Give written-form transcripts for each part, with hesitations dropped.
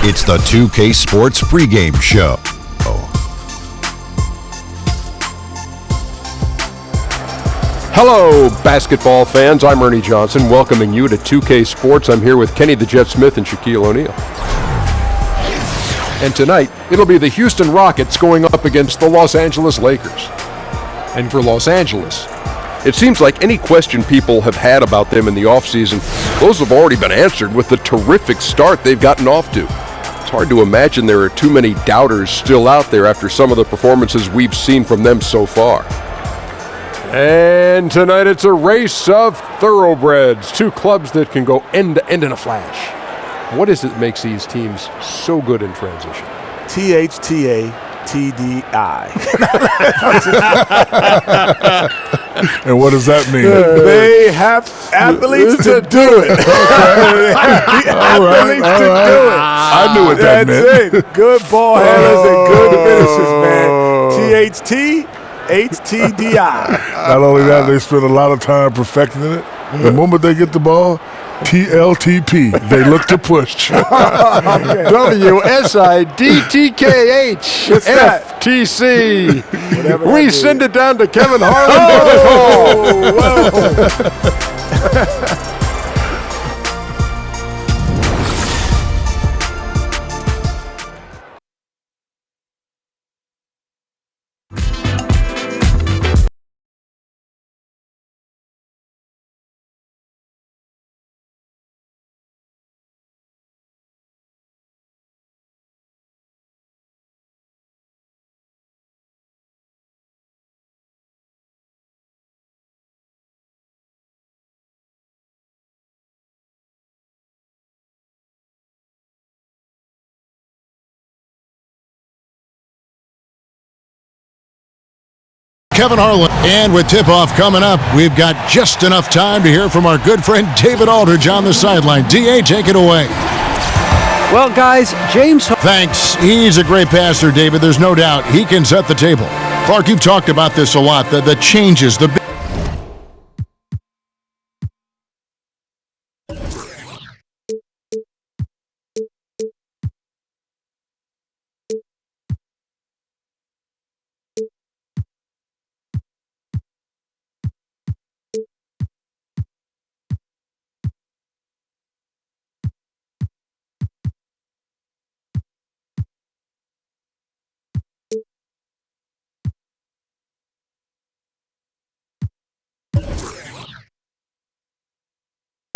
It's the 2K Sports pregame show. Hello, basketball fans. I'm Ernie Johnson, welcoming you to 2K Sports. I'm here with Kenny the Jet Smith and Shaquille O'Neal. And tonight, it'll be the Houston Rockets going up against the Los Angeles Lakers. And for Los Angeles, it seems like any question people have had about them in the offseason, those have already been answered with the terrific start they've gotten off to. It's hard to imagine there are too many doubters still out there after some of the performances we've seen from them so far. And tonight it's a race of thoroughbreds, two clubs that can go end to end in a flash. What is it that makes these teams so good in transition? THTATDI. And what does that mean? They have athletes to do it. All right. I knew what that meant. That's it. Good ball handlers and good finishes, man. THTHTDI. Not only that, they spend a lot of time perfecting it. The moment they get the ball, TLTP, they look to push. WSIDTKH FTC. We send it down to Kevin Harlan. Kevin Harlan. And with tip-off coming up, we've got just enough time to hear from our good friend David Aldridge on the sideline. DA, take it away. Well, guys, James... Thanks. He's a great passer, David. There's no doubt he can set the table. Clark, you've talked about this a lot, the changes, the...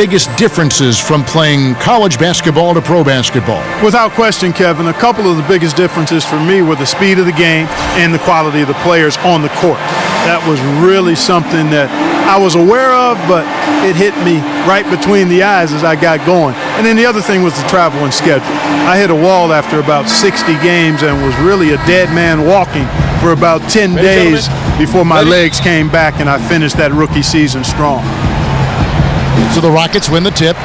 biggest differences from playing college basketball to pro basketball? Without question, Kevin, a couple of the biggest differences for me were the speed of the game and the quality of the players on the court. That was really something that I was aware of, but it hit me right between the eyes as I got going. And then the other thing was the travel and schedule. I hit a wall after about 60 games and was really a dead man walking for about 10 days before my legs came back and I finished that rookie season strong. So the Rockets win the tip.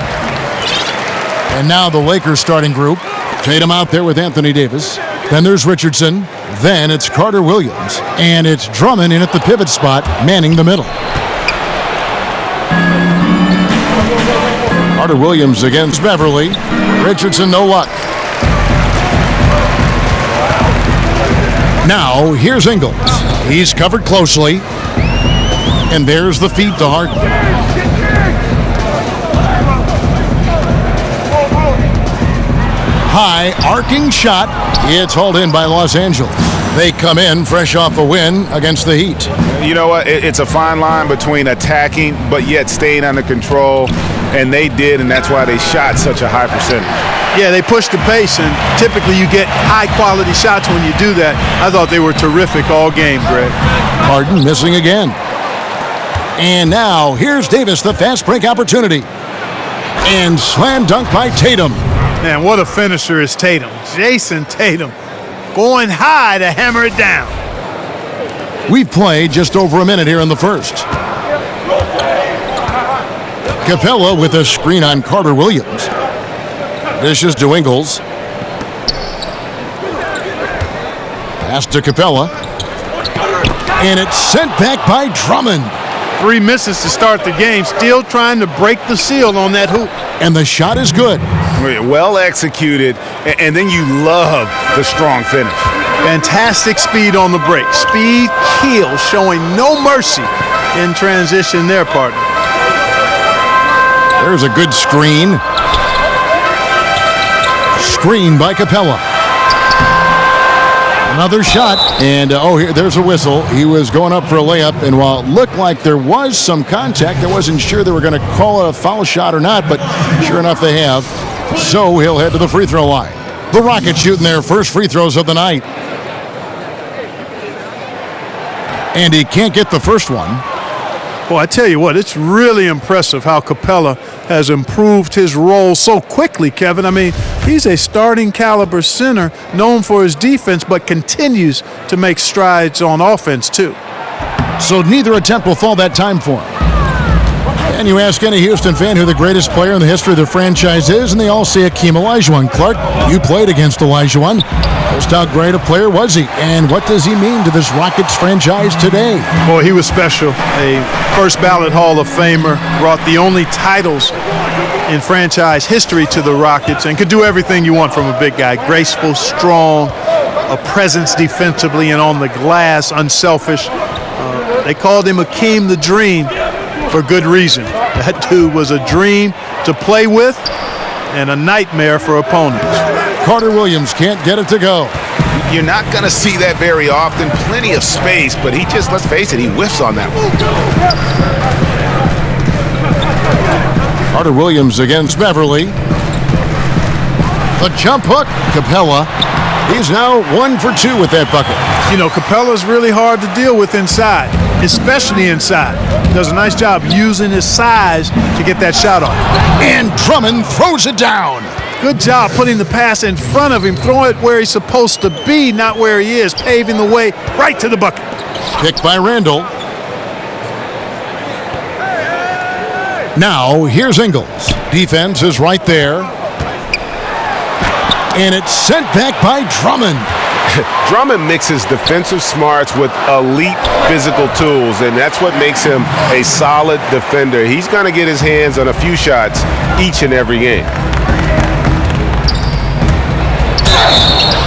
And now the Lakers starting group. Tatum out there with Anthony Davis. Then there's Richardson. Then it's Carter Williams. And it's Drummond in at the pivot spot, manning the middle. Carter Williams against Beverly. Richardson, no luck. Now, here's Ingles. He's covered closely. And there's the feed to Harden. High arcing shot. It's hauled in by Los Angeles. They come in fresh off a win against the Heat. You know what? It's a fine line between attacking but yet staying under control, and they did, and that's why they shot such a high percentage. Yeah, they pushed the pace, and typically you get high-quality shots when you do that. I thought they were terrific all game, Greg. Harden missing again. And now here's Davis, the fast break opportunity. And slam dunk by Tatum. Man, what a finisher is Tatum. Jason Tatum going high to hammer it down. We've played just over a minute here in the first. Capella with a screen on Carter Williams. Dishes to Ingles. Pass to Capella. And it's sent back by Drummond. 3 misses to start the game, still trying to break the seal on that hoop. And the shot is good. Well executed, and then you love the strong finish. Fantastic speed on the break. Speed kills, showing no mercy in transition there, partner. There's a good screen. Screen by Capella. Another shot, and here, there's a whistle. He was going up for a layup, and while it looked like there was some contact, I wasn't sure they were going to call it a foul shot or not, but sure enough they have. So he'll head to the free throw line. The Rockets shooting their first free throws of the night. And he can't get the first one. Well, I tell you what, it's really impressive how Capella has improved his role so quickly, Kevin. I mean, he's a starting caliber center known for his defense, but continues to make strides on offense, too. So neither attempt will fall that time for him. And you ask any Houston fan who the greatest player in the history of the franchise is, and they all say Hakeem Olajuwon. Clark, you played against Olajuwon. Just how great a player was he? And what does he mean to this Rockets franchise today? Boy, he was special. A first ballot Hall of Famer, brought the only titles in franchise history to the Rockets, and could do everything you want from a big guy. Graceful, strong, a presence defensively and on the glass, unselfish. They called him Hakeem the Dream for good reason. That dude was a dream to play with and a nightmare for opponents. Carter Williams can't get it to go. You're not going to see that very often. Plenty of space, but he just, let's face it, he whiffs on that one. Carter Williams against Beverly. The jump hook, Capella. He's now 1 for 2 with that bucket. You know, Capella's really hard to deal with inside, especially inside. Does a nice job using his size to get that shot off. And Drummond throws it down. Good job putting the pass in front of him, throwing it where he's supposed to be, not where he is, paving the way right to the bucket. Picked by Randall. Now, here's Ingles. Defense is right there. And it's sent back by Drummond. Drummond mixes defensive smarts with elite physical tools, and that's what makes him a solid defender. He's going to get his hands on a few shots each and every game.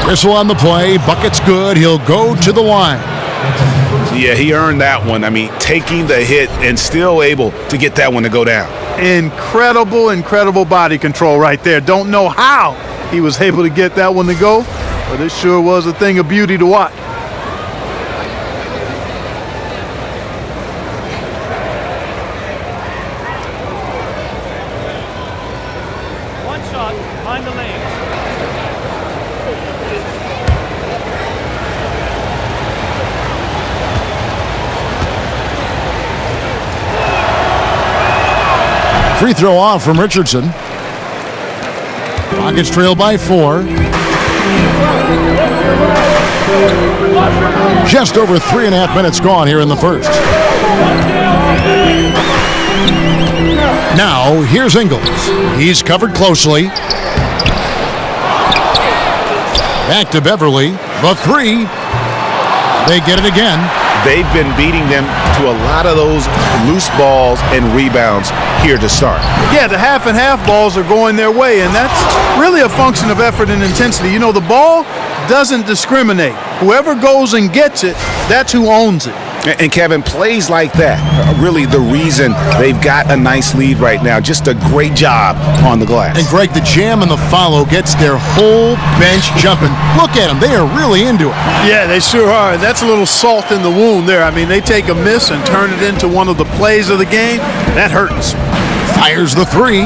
Whistle on the play. Bucket's good. He'll go to the line. Yeah, he earned that one. I mean, taking the hit and still able to get that one to go down. Incredible, incredible body control right there. Don't know how he was able to get that one to go, but it sure was a thing of beauty to watch. One shot behind the lanes. Free throw off from Richardson. Rockets trail by 4. Just over 3.5 minutes gone here in the first. Now, here's Ingles. He's covered closely. Back to Beverly. The 3. They get it again. They've been beating them to a lot of those loose balls and rebounds here to start. Yeah, the half and half balls are going their way, and that's really a function of effort and intensity. You know, the ball doesn't discriminate. Whoever goes and gets it, that's who owns it. And Kevin, plays like that are really the reason they've got a nice lead right now. Just a great job on the glass. And Greg, the jam and the follow gets their whole bench jumping. Look at them. They are really into it. Yeah, they sure are. That's a little salt in the wound there. I mean, they take a miss and turn it into one of the plays of the game. That hurts. Fires the 3.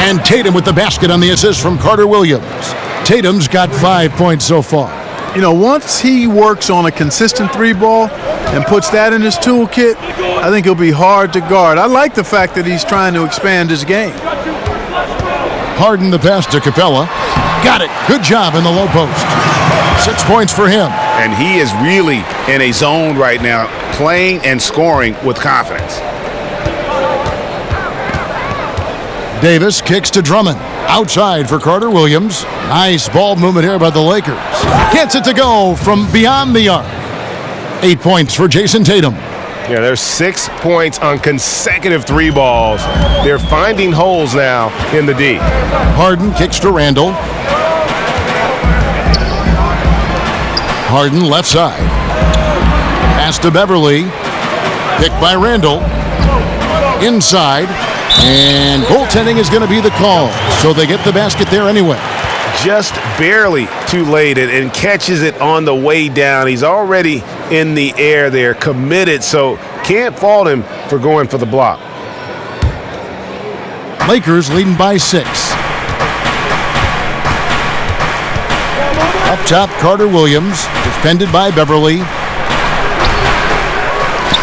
And Tatum with the basket on the assist from Carter Williams. Tatum's got 5 points so far. You know, once he works on a consistent 3-ball and puts that in his toolkit, I think he'll be hard to guard. I like the fact that he's trying to expand his game. Harden the pass to Capella. Got it. Good job in the low post. 6 points for him. And he is really in a zone right now, playing and scoring with confidence. Davis kicks to Drummond. Outside for Carter Williams. Nice ball movement here by the Lakers. Gets it to go from beyond the arc. 8 points for Jason Tatum. Yeah, there's 6 points on consecutive 3 balls. They're finding holes now in the D. Harden kicks to Randall. Harden left side. Pass to Beverly. Picked by Randall. Inside. And goaltending is going to be the call. So they get the basket there anyway. Just barely too late and catches it on the way down. He's already in the air there, committed, so can't fault him for going for the block. Lakers leading by 6. Up top, Carter Williams, defended by Beverly.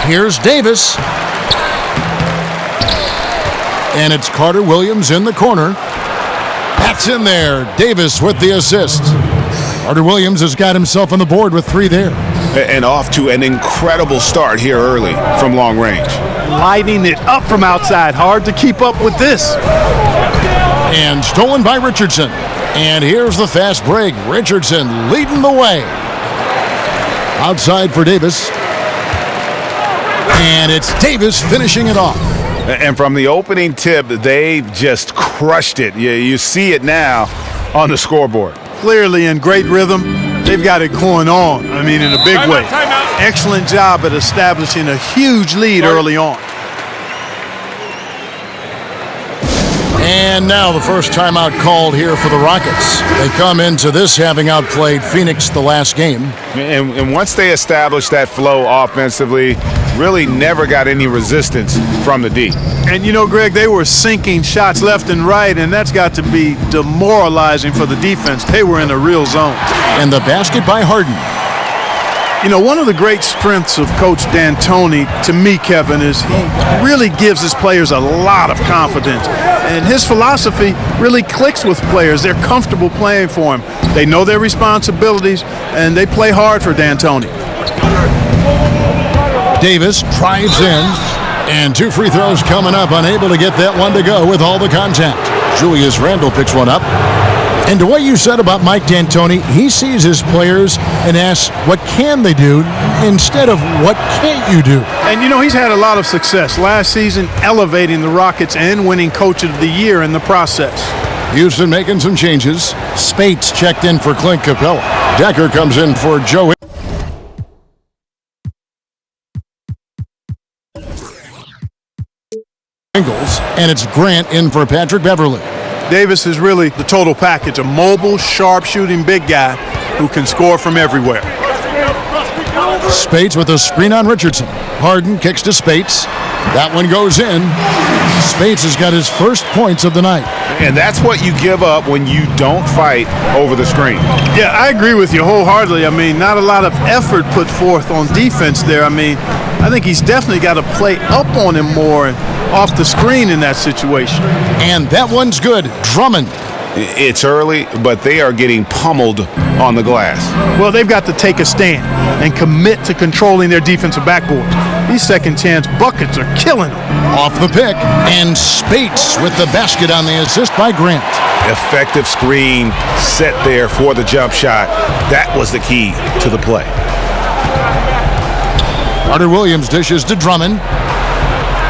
Here's Davis. And it's Carter Williams in the corner. That's in there. Davis with the assist. Carter Williams has got himself on the board with 3 there. And off to an incredible start here early from long range. Lighting it up from outside. Hard to keep up with this. And stolen by Richardson. And here's the fast break. Richardson leading the way. Outside for Davis. And it's Davis finishing it off. And from the opening tip, they just crushed it. You see it now on the scoreboard. Clearly in great rhythm. They've got it going on. I mean, in a big way. Excellent job at establishing a huge lead early on. And now the first timeout called here for the Rockets. They come into this having outplayed Phoenix the last game. And once they established that flow offensively, really never got any resistance from the D. And you know, Greg, they were sinking shots left and right, and that's got to be demoralizing for the defense. They were in a real zone. And the basket by Harden. You know, one of the great strengths of Coach D'Antoni, to me, Kevin, is he really gives his players a lot of confidence. And his philosophy really clicks with players. They're comfortable playing for him. They know their responsibilities, and they play hard for D'Antoni. Davis drives in, and 2 free throws coming up, unable to get that one to go with all the contact. Julius Randle picks one up. And to what you said about Mike D'Antoni, he sees his players and asks, what can they do instead of what can't you do? And, you know, he's had a lot of success last season elevating the Rockets and winning Coach of the Year in the process. Houston making some changes. Spates checked in for Clint Capella. Decker comes in for Joe. And it's Grant in for Patrick Beverly. Davis is really the total package, a mobile, sharp-shooting big guy who can score from everywhere. Spates with a screen on Richardson. Harden kicks to Spates. That one goes in. Spates has got his first points of the night. And that's what you give up when you don't fight over the screen. Yeah, I agree with you wholeheartedly. I mean, not a lot of effort put forth on defense there. I mean, I think he's definitely got to play up on him more and off the screen in that situation. And that one's good. Drummond. It's early, but they are getting pummeled on the glass. Well, they've got to take a stand and commit to controlling their defensive backboards. These second chance buckets are killing them. Off the pick, and Spates with the basket on the assist by Grant. Effective screen set there for the jump shot. That was the key to the play. Carter Williams dishes to Drummond.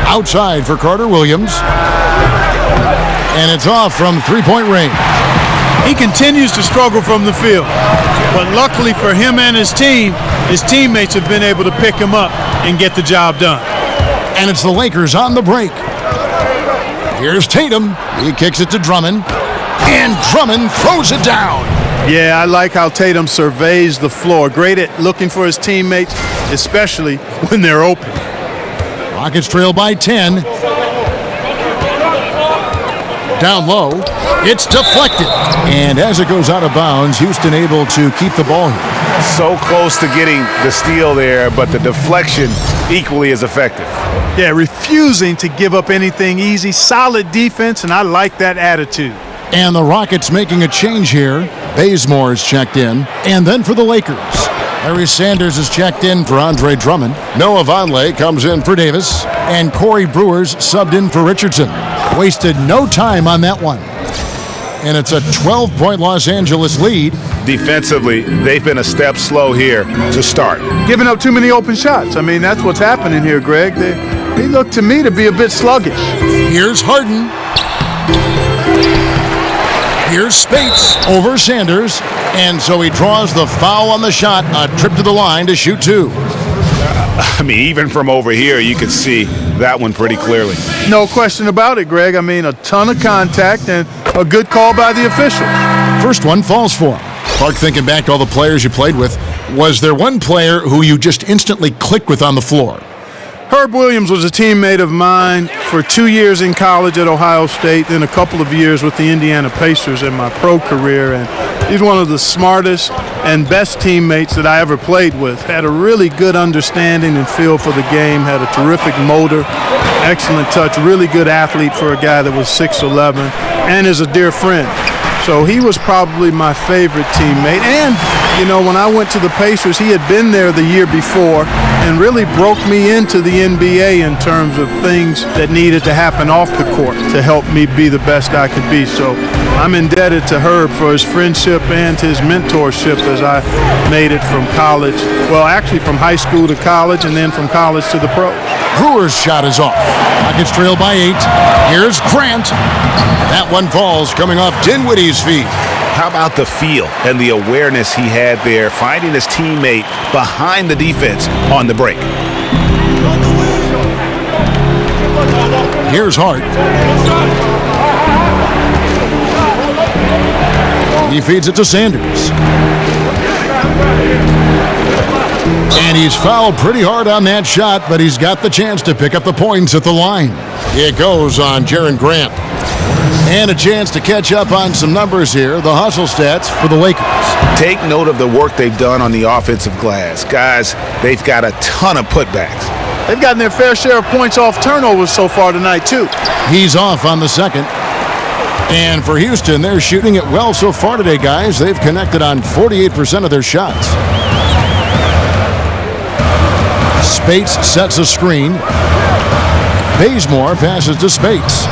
Outside for Carter Williams. And it's off from three-point range. He continues to struggle from the field. But luckily for him and his team, his teammates have been able to pick him up and get the job done. And it's the Lakers on the break. Here's Tatum. He kicks it to Drummond. And Drummond throws it down. Yeah, I like how Tatum surveys the floor. Great at looking for his teammates, especially when they're open. Rockets trail by 10. Down low. It's deflected. And as it goes out of bounds, Houston able to keep the ball here. So close to getting the steal there, but the deflection equally as effective. Yeah, refusing to give up anything easy. Solid defense, and I like that attitude. And the Rockets making a change here. Bazemore is checked in. And then for the Lakers, Harry Sanders is checked in for Andre Drummond. Noah Vonleh comes in for Davis. And Corey Brewers subbed in for Richardson. Wasted no time on that one. And it's a 12-point Los Angeles lead. defensively, they've been a step slow here to start. Giving up too many open shots. I mean, that's what's happening here, Greg. They look to me to be a bit sluggish. Here's Harden. Here's Spates over Sanders. And so he draws the foul on the shot, a trip to the line to shoot two. I mean, even from over here, you can see that one pretty clearly. No question about it, Greg. I mean, a ton of contact and a good call by the official. First one falls for him. Clark, thinking back to all the players you played with, was there one player who you just instantly clicked with on the floor? Herb Williams was a teammate of mine for 2 years in college at Ohio State, then a couple of years with the Indiana Pacers in my pro career. And he's one of the smartest and best teammates that I ever played with. Had a really good understanding and feel for the game, had a terrific motor, excellent touch, really good athlete for a guy that was 6'11", and is a dear friend. So he was probably my favorite teammate. And, you know, when I went to the Pacers, he had been there the year before and really broke me into the NBA in terms of things that needed to happen off the court to help me be the best I could be. So I'm indebted to Herb for his friendship and his mentorship as I made it from college. Well, actually from high school to college and then from college to the pros. Brewer's shot is off. Rockets trail by 8. Here's Grant. That one falls, coming off Dinwiddie's feet. How about the feel and the awareness he had there, finding his teammate behind the defense on the break? Here's Hart. He feeds it to Sanders. And he's fouled pretty hard on that shot, but he's got the chance to pick up the points at the line. It goes on Jaren Grant. And a chance to catch up on some numbers here, the hustle stats for the Lakers. Take note of the work they've done on the offensive glass. Guys, they've got a ton of putbacks. They've gotten their fair share of points off turnovers so far tonight, too. He's off on the second. And for Houston, they're shooting it well so far today, guys. They've connected on 48% of their shots. Spates sets a screen. Bazemore passes to Spates.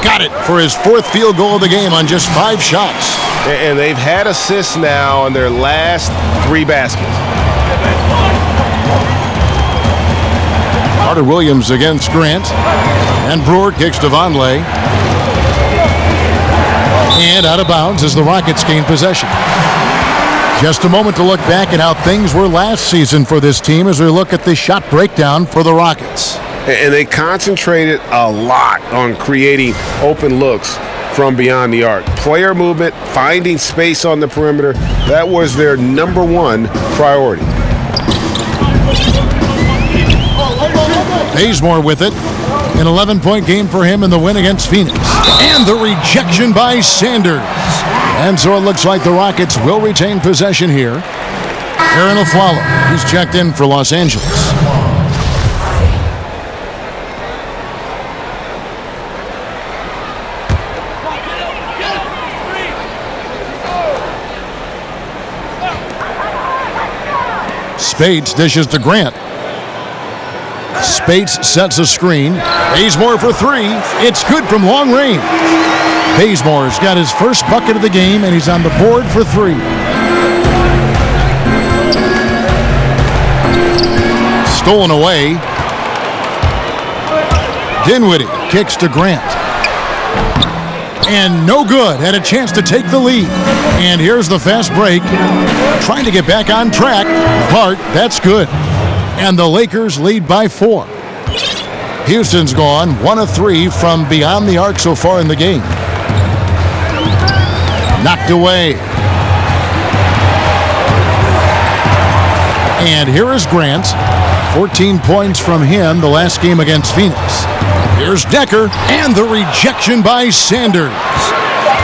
Got it for his 4th field goal of the game on just 5 shots. And they've had assists now on their last 3 baskets. Carter Williams against Grant. And Brewer kicks to Vonleh. And out of bounds as the Rockets gain possession. Just a moment to look back at how things were last season for this team as we look at the shot breakdown for the Rockets. And they concentrated a lot on creating open looks from beyond the arc. Player movement, finding space on the perimeter, that was their #1 priority. Bazemore with it. An 11-point game for him in the win against Phoenix. And the rejection by Sanders. And so it looks like the Rockets will retain possession here. Aaron Aflalo, he's checked in for Los Angeles. Spates dishes to Grant. Spates sets a screen. Bazemore for 3. It's good from long range. Bazemore's got his first bucket of the game, and he's on the board for 3. Stolen away. Dinwiddie kicks to Grant. And no good. Had a chance to take the lead. And here's the fast break. Trying to get back on track. Hart, that's good. And the Lakers lead by 4. Houston's gone 1 of 3 from beyond the arc so far in the game. Knocked away. And here is Grant. 14 points from him the last game against Phoenix. Here's Decker, and the rejection by Sanders.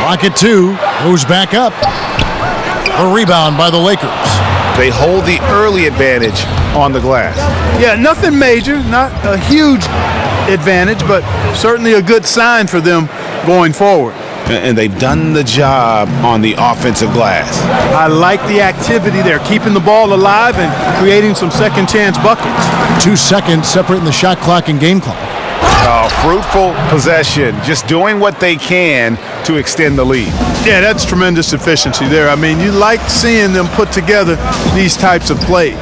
Rocket 2 goes back up. A rebound by the Lakers. They hold the early advantage on the glass. Yeah, nothing major, not a huge advantage, but certainly a good sign for them going forward. And they've done the job on the offensive glass. I like the activity there, keeping the ball alive and creating some second chance buckets. 2 seconds separating the shot clock and game clock. Fruitful possession, just doing what they can to extend the lead. Yeah, that's tremendous efficiency there. I mean, you like seeing them put together these types of plays.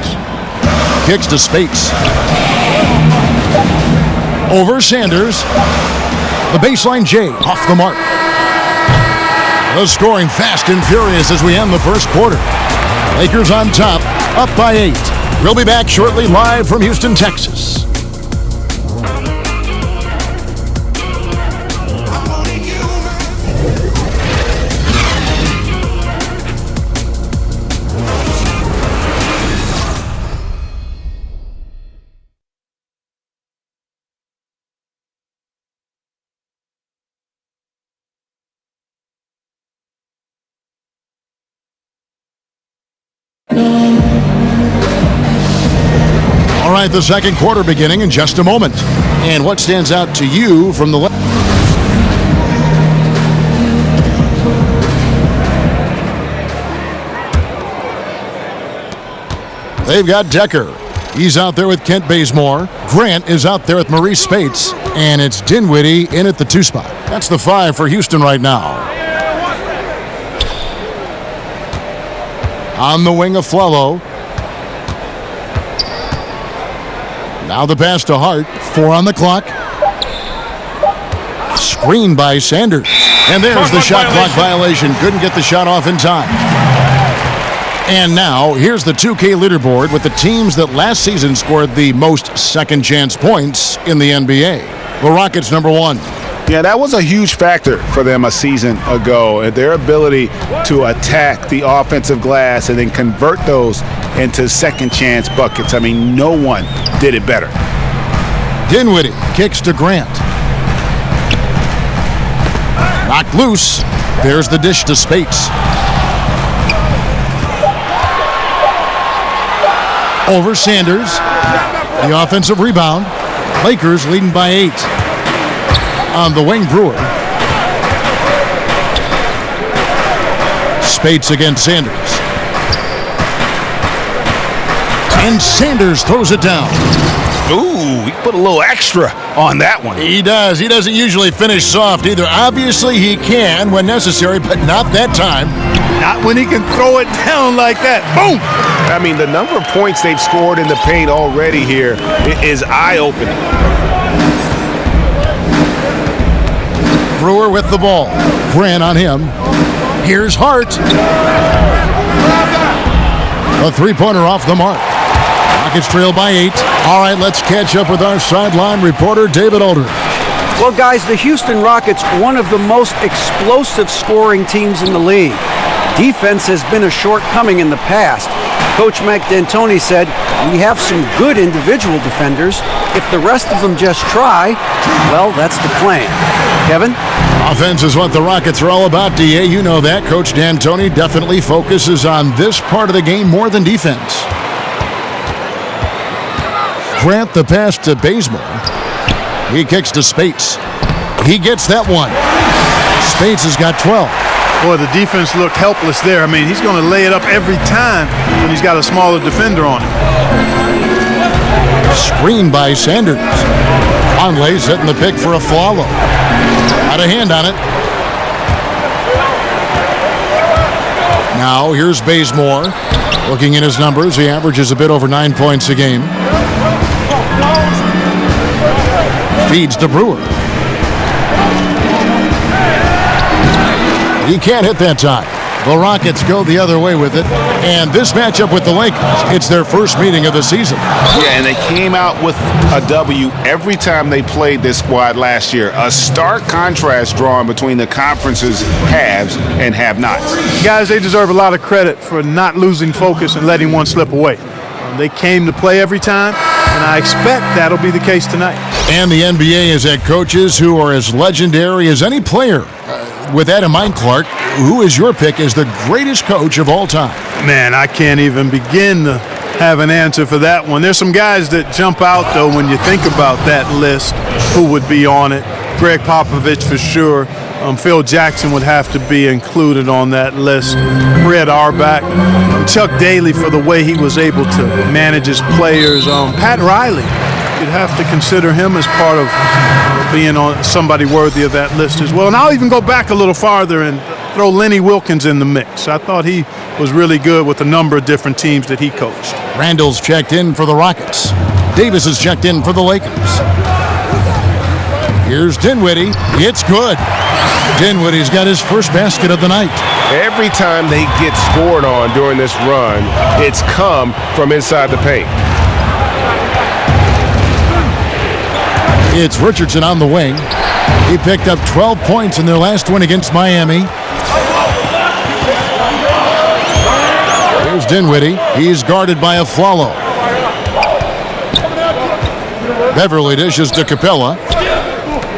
Kicks to Spates. Over Sanders. The baseline J off the mark. The scoring fast and furious as we end the first quarter. Lakers on top, up by 8. We'll be back shortly live from Houston, Texas. All right, the second quarter beginning in just a moment. And what stands out to you from the... They've got Decker. He's out there with Kent Bazemore. Grant is out there with Maurice Spates. And it's Dinwiddie in at the 2 spot. That's the 5 for Houston right now. On the wing of Flello. Now the pass to Hart. 4 on the clock. Screen by Sanders. And there's the shot clock violation. Couldn't get the shot off in time. And now, here's the 2K leaderboard with the teams that last season scored the most second chance points in the NBA. The Rockets, number 1. Yeah, that was a huge factor for them a season ago. Their ability to attack the offensive glass and then convert those into second chance buckets. I mean, no one did it better. Dinwiddie kicks to Grant. Knocked loose. There's the dish to Spates. Over Sanders. The offensive rebound. Lakers leading by 8. On the wing, Brewer. Spates against Sanders. And Sanders throws it down. Ooh, he put a little extra on that one. He does. He doesn't usually finish soft either. Obviously, he can when necessary, but not that time. Not when he can throw it down like that. Boom! I mean, the number of points they've scored in the paint already here is eye-opening. Brewer with the ball. Grant on him. Here's Hart. A three-pointer off the mark. Rockets trail by 8. All right, let's catch up with our sideline reporter, David Aldridge. Well, guys, the Houston Rockets, one of the most explosive scoring teams in the league. Defense has been a shortcoming in the past. Coach Mike D'Antoni said, we have some good individual defenders. If the rest of them just try, well, that's the plan. Kevin? Offense is what the Rockets are all about, D.A. You know that. Coach D'Antoni definitely focuses on this part of the game more than defense. Grant the pass to Bazemore. He kicks to Spates. He gets that one. Spates has got 12. Boy, the defense looked helpless there. I mean, he's going to lay it up every time when he's got a smaller defender on him. Screen by Sanders. Conley setting the pick for a Flello. Got a hand on it. Now, here's Bazemore. Looking at his numbers, he averages a bit over 9 points a game. Feeds to Brewer. He can't hit that time. The Rockets go the other way with it. And this matchup with the Lakers, it's their first meeting of the season. Yeah, and they came out with a W every time they played this squad last year. A stark contrast drawn between the conference's haves and have-nots. Guys, they deserve a lot of credit for not losing focus and letting one slip away. They came to play every time, and I expect that'll be the case tonight. And the NBA has had coaches who are as legendary as any player. With that in mind, Clark, who is your pick as the greatest coach of all time? Man, I can't even begin to have an answer for that one. There's some guys that jump out, though, when you think about that list, who would be on it. Greg Popovich for sure. Phil Jackson would have to be included on that list. Fred Auerbach. Chuck Daly for the way he was able to manage his players. Pat Riley. You'd have to consider him as part of being on somebody worthy of that list as well. And I'll even go back a little farther and throw Lenny Wilkins in the mix. I thought he was really good with a number of different teams that he coached. Randall's checked in for the Rockets. Davis is checked in for the Lakers. Here's Dinwiddie. It's good. Dinwiddie's got his first basket of the night. Every time they get scored on during this run, it's come from inside the paint. It's Richardson on the wing. He picked up 12 points in their last win against Miami. Here's Dinwiddie. He's guarded by Afflalo. Beverly dishes to Capella.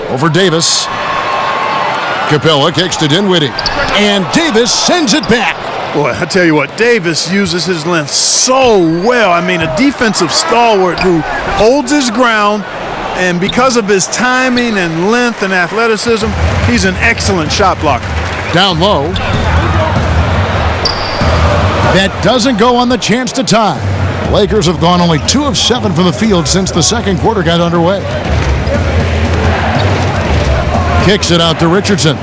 Over Davis. Capella kicks to Dinwiddie. And Davis sends it back. Boy, I tell you what, Davis uses his length so well. I mean, a defensive stalwart who holds his ground, and because of his timing and length and athleticism, he's an excellent shot blocker. Down low. That doesn't go on the chance to tie. The Lakers have gone only 2 of 7 from the field since the second quarter got underway. Kicks it out to Richardson.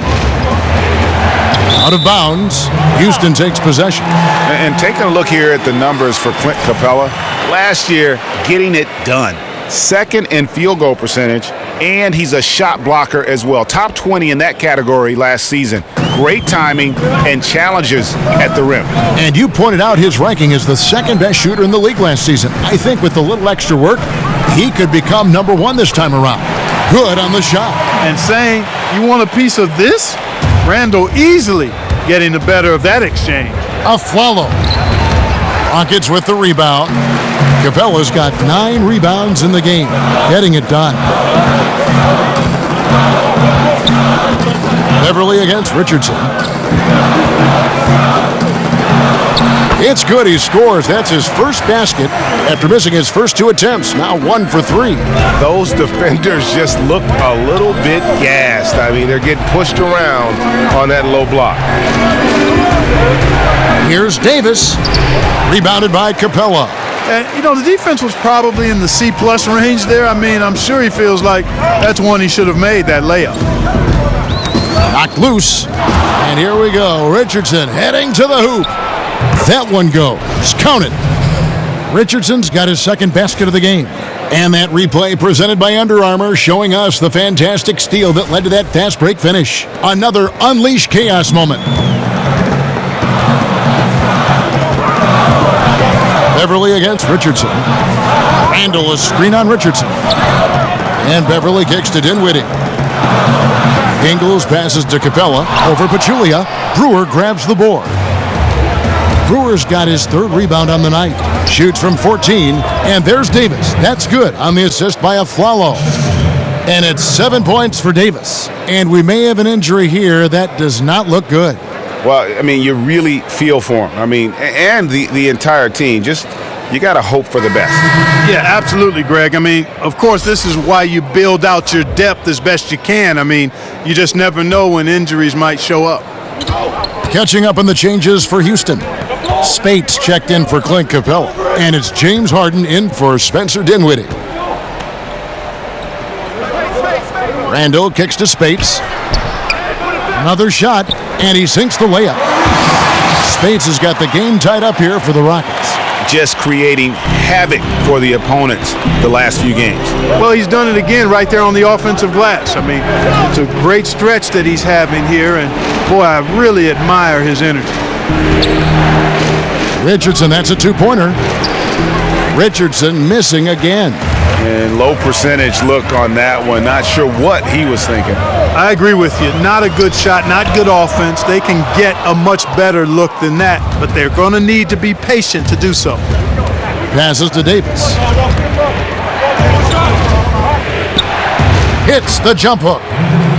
Out of bounds. Houston takes possession. And taking a look here at the numbers for Clint Capella, last year getting it done. Second in field goal percentage, and he's a shot blocker as well. Top 20 in that category last season. Great timing and challenges at the rim. And you pointed out his ranking as the second best shooter in the league last season. I think with a little extra work, he could become number 1 this time around. Good on the shot. And saying, you want a piece of this? Randall easily getting the better of that exchange. Afflalo. Rockets with the rebound. Capella's got 9 rebounds in the game, getting it done. Beverly against Richardson. It's good, he scores. That's his first basket after missing his first 2 attempts. Now 1 for 3. Those defenders just look a little bit gassed. I mean, they're getting pushed around on that low block. Here's Davis, rebounded by Capella. And, you know, the defense was probably in the C-plus range there. I mean, I'm sure he feels like that's one he should have made, that layup. Knocked loose. And here we go. Richardson heading to the hoop. That one goes. Count it. Richardson's got his second basket of the game. And that replay presented by Under Armour showing us the fantastic steal that led to that fast break finish. Another Unleash Chaos moment. Beverly against Richardson. Randall a screen on Richardson. And Beverly kicks to Dinwiddie. Ingles passes to Capella. Over Pachulia. Brewer grabs the board. Brewer's got his 3rd rebound on the night. Shoots from 14. And there's Davis. That's good on the assist by Afflalo. And it's 7 points for Davis. And we may have an injury here that does not look good. Well, I mean, you really feel for him. I mean, and the entire team. Just, you got to hope for the best. Yeah, absolutely, Greg. I mean, of course, this is why you build out your depth as best you can. I mean, you just never know when injuries might show up. Catching up on the changes for Houston. Spates checked in for Clint Capella. And it's James Harden in for Spencer Dinwiddie. Randall kicks to Spates. Another shot, and he sinks the layup. Spates has got the game tied up here for the Rockets. Just creating havoc for the opponents the last few games. Well, he's done it again right there on the offensive glass. I mean, it's a great stretch that he's having here, and boy, I really admire his energy. Richardson, that's a 2-pointer. Richardson missing again. And low percentage look on that one. Not sure what he was thinking. I agree with you. Not a good shot, not good offense. They can get a much better look than that, but they're going to need to be patient to do so. Passes to Davis. Hits the jump hook.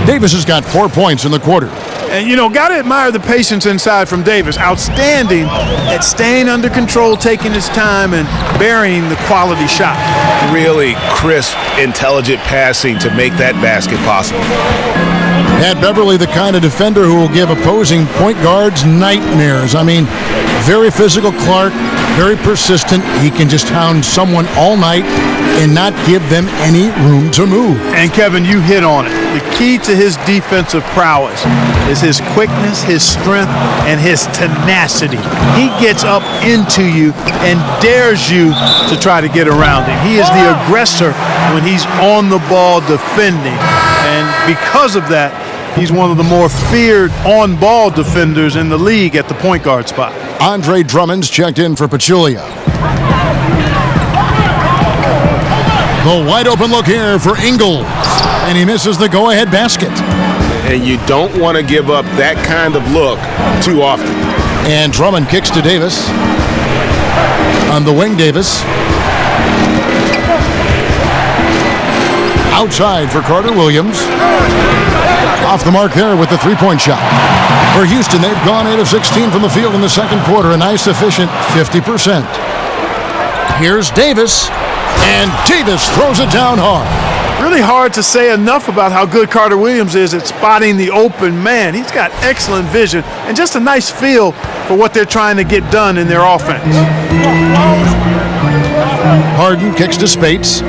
Davis has got 4 points in the quarter. And, you know, got to admire the patience inside from Davis. Outstanding at staying under control, taking his time, and burying the quality shot. Really crisp, intelligent passing to make that basket possible. Pat Beverly, the kind of defender who will give opposing point guards nightmares. I mean, Very physical Clark, very persistent. He can just hound someone all night and not give them any room to move. And Kevin, you hit on it. The key to his defensive prowess is his quickness, his strength, and his tenacity. He gets up into you and dares you to try to get around him. He is the aggressor when he's on the ball defending. And because of that, he's one of the more feared on-ball defenders in the league at the point guard spot. Andre Drummond's checked in for Pachulia. The wide open look here for Ingles, and he misses the go-ahead basket. And you don't want to give up that kind of look too often. And Drummond kicks to Davis. On the wing, Davis. Outside for Carter Williams. Off the mark there with the three-point shot. For Houston, they've gone 8 of 16 from the field in the second quarter, a nice efficient 50%. Here's Davis, and Davis throws it down hard. Really hard to say enough about how good Carter Williams is at spotting the open man. He's got excellent vision and just a nice feel for what they're trying to get done in their offense. Harden kicks to Spates.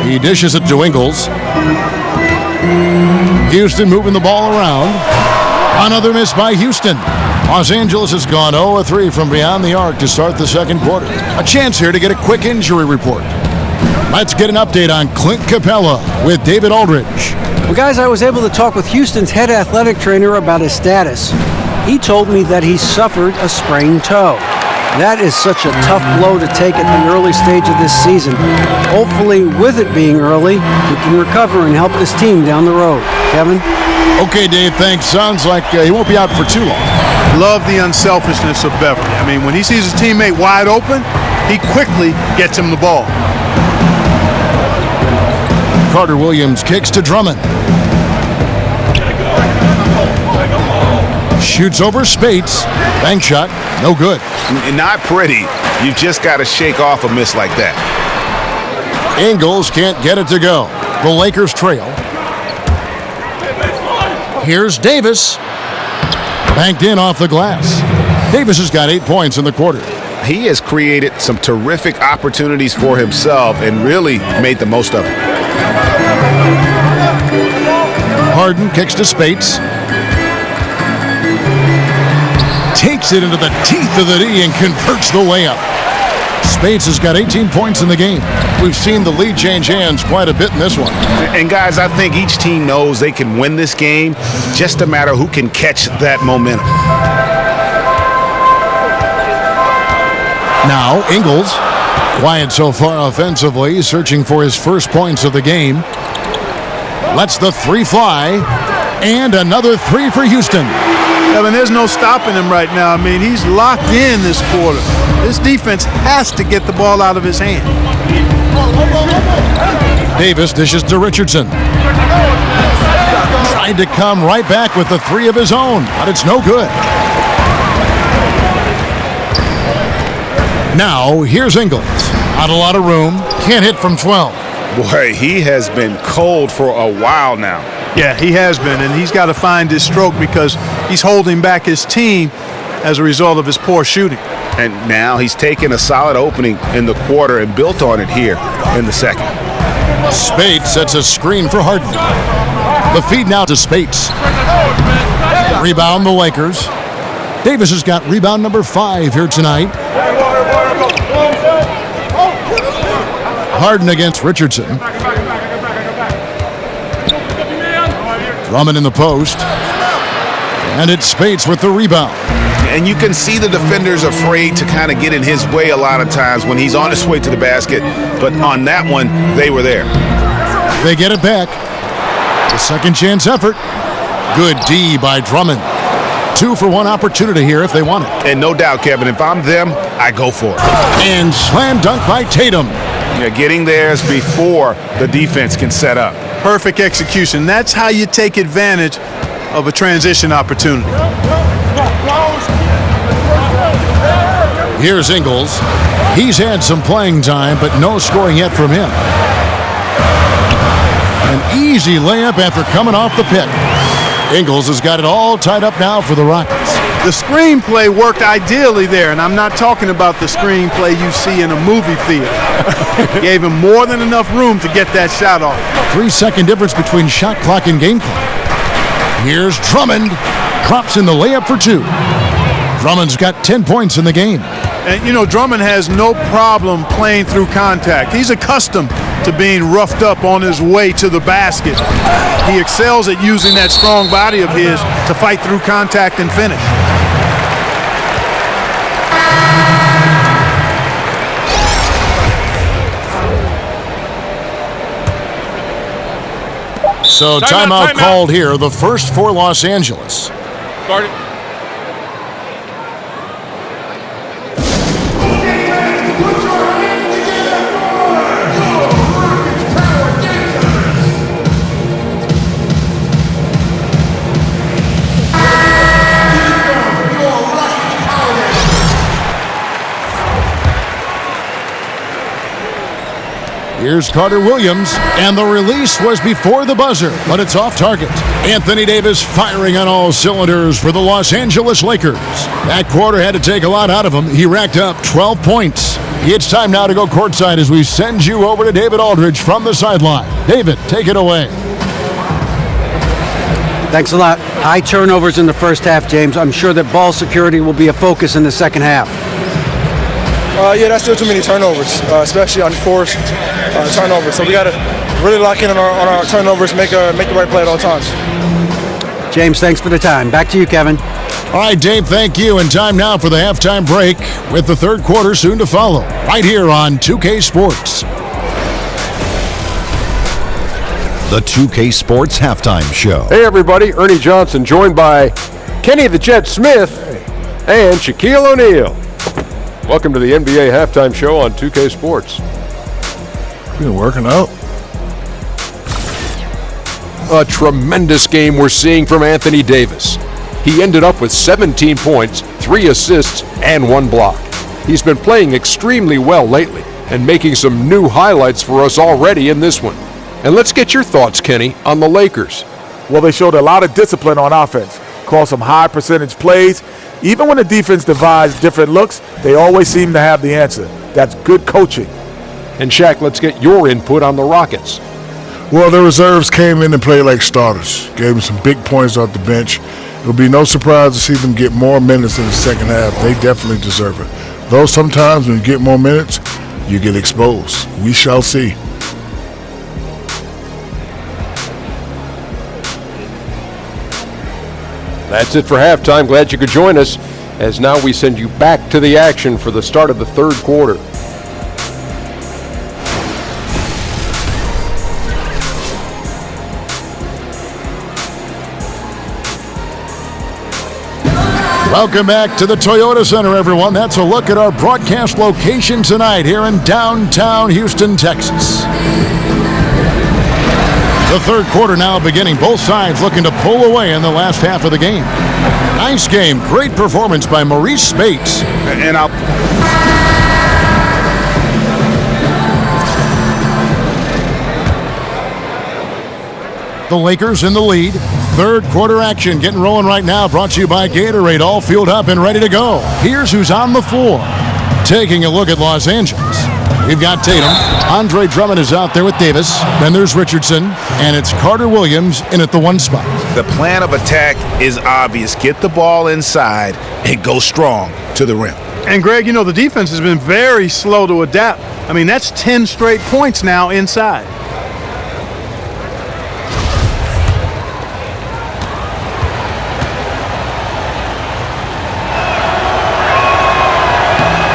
He dishes it to Ingles. Houston moving the ball around. Another miss by Houston. Los Angeles has gone 0 of 3 from beyond the arc to start the second quarter. A chance here to get a quick injury report. Let's get an update on Clint Capella with David Aldridge. Well, guys, I was able to talk with Houston's head athletic trainer about his status. He told me that he suffered a sprained toe. That is such a tough blow to take at the early stage of this season. Hopefully, with it being early, he can recover and help his team down the road. Kevin? Okay, Dave, thanks. Sounds like he won't be out for too long. Love the unselfishness of Beverly. I mean, when he sees his teammate wide open, he quickly gets him the ball. Carter Williams kicks to Drummond. Shoots over Spates. Bank shot, no good. Not pretty. You've just got to shake off a miss like that. Ingles can't get it to go. The Lakers trail. Here's Davis. Banked in off the glass. Davis has got 8 points in the quarter. He has created some terrific opportunities for himself and really made the most of it. Harden kicks to Spates. Takes it into the teeth of the D and converts the layup. Spates has got 18 points in the game. We've seen the lead change hands quite a bit in this one. And guys, I think each team knows they can win this game. Just a matter who can catch that momentum. Now, Ingles, quiet so far offensively, searching for his first points of the game. Lets the three fly, and another three for Houston. I mean, there's no stopping him right now. I mean, he's locked in this quarter. This defense has to get the ball out of his hand. Davis dishes to Richardson. Tried to come right back with the three of his own, but it's no good. Now, here's Ingles. Not a lot of room. Can't hit from 12. Boy, he has been cold for a while now. Yeah, he has been, and he's got to find his stroke because he's holding back his team as a result of his poor shooting. And now he's taken a solid opening in the quarter and built on it here in the second. Spates sets a screen for Harden. The feed now to Spates. Rebound the Lakers. Davis has got rebound number 5 here tonight. Harden against Richardson. Drummond in the post. And it's Spates with the rebound. And you can see the defenders afraid to kind of get in his way a lot of times when he's on his way to the basket. But on that one, they were there. They get it back. The second chance effort. Good D by Drummond. 2 for 1 opportunity here if they want it. And no doubt, Kevin, if I'm them, I go for it. And slam dunk by Tatum. Yeah, getting theirs before the defense can set up. Perfect execution. That's how you take advantage of a transition opportunity. Here's Ingles. He's had some playing time, but no scoring yet from him. An easy layup after coming off the pick. Ingles has got it all tied up now for the Rockets. The screenplay worked ideally there, and I'm not talking about the screenplay you see in a movie theater. Gave him more than enough room to get that shot off. 3-second difference between shot clock and game clock. Here's Drummond. Drops in the layup for 2. Drummond's got 10 points in the game. And, you know, Drummond has no problem playing through contact. He's accustomed to being roughed up on his way to the basket. He excels at using that strong body of his to fight through contact and finish. So timeout called here, the first for Los Angeles. Start it. Here's Carter Williams, and the release was before the buzzer, but it's off target. Anthony Davis firing on all cylinders for the Los Angeles Lakers. That quarter had to take a lot out of him. He racked up 12 points. It's time now to go courtside as we send you over to David Aldridge from the sideline. David, take it away. Thanks a lot. High turnovers in the first half, James. I'm sure that ball security will be a focus in the second half. Yeah, that's still too many turnovers, especially on forced turnovers. So we got to really lock in on our turnovers, make the right play at all times. James, thanks for the time. Back to you, Kevin. All right, Dave, thank you. And time now for the halftime break with the third quarter soon to follow, right here on 2K Sports. The 2K Sports Halftime Show. Hey, everybody. Ernie Johnson joined by Kenny the Jet Smith and Shaquille O'Neal. Welcome to the NBA Halftime Show on 2K Sports. Been working out. A tremendous game we're seeing from Anthony Davis. He ended up with 17 points, 3 assists, and 1 block. He's been playing extremely well lately and making some new highlights for us already in this one. And let's get your thoughts, Kenny, on the Lakers. Well, they showed a lot of discipline on offense, called some high percentage plays. Even when the defense devised different looks, they always seem to have the answer. That's good coaching. And Shaq, let's get your input on the Rockets. Well, the reserves came in and played like starters. Gave them some big points off the bench. It'll be no surprise to see them get more minutes in the second half. They definitely deserve it. Though sometimes when you get more minutes, you get exposed. We shall see. That's it for halftime. Glad you could join us, as now we send you back to the action for the start of the third quarter. Welcome back to the Toyota Center, everyone. That's a look at our broadcast location tonight here in downtown Houston, Texas. The third quarter now beginning. Both sides looking to pull away in the last half of the game. Nice game. Great performance by Maurice Spates. And the Lakers in the lead. Third quarter action getting rolling right now. Brought to you by Gatorade. All fueled up and ready to go. Here's who's on the floor. Taking a look at Los Angeles. We've got Tatum. Andre Drummond is out there with Davis. Then there's Richardson. And it's Carter Williams in at the 1 spot. the plan of attack is obvious. Get the ball inside and go strong to the rim. And, Greg, you know, the defense has been very slow to adapt. I mean, that's 10 straight points now inside.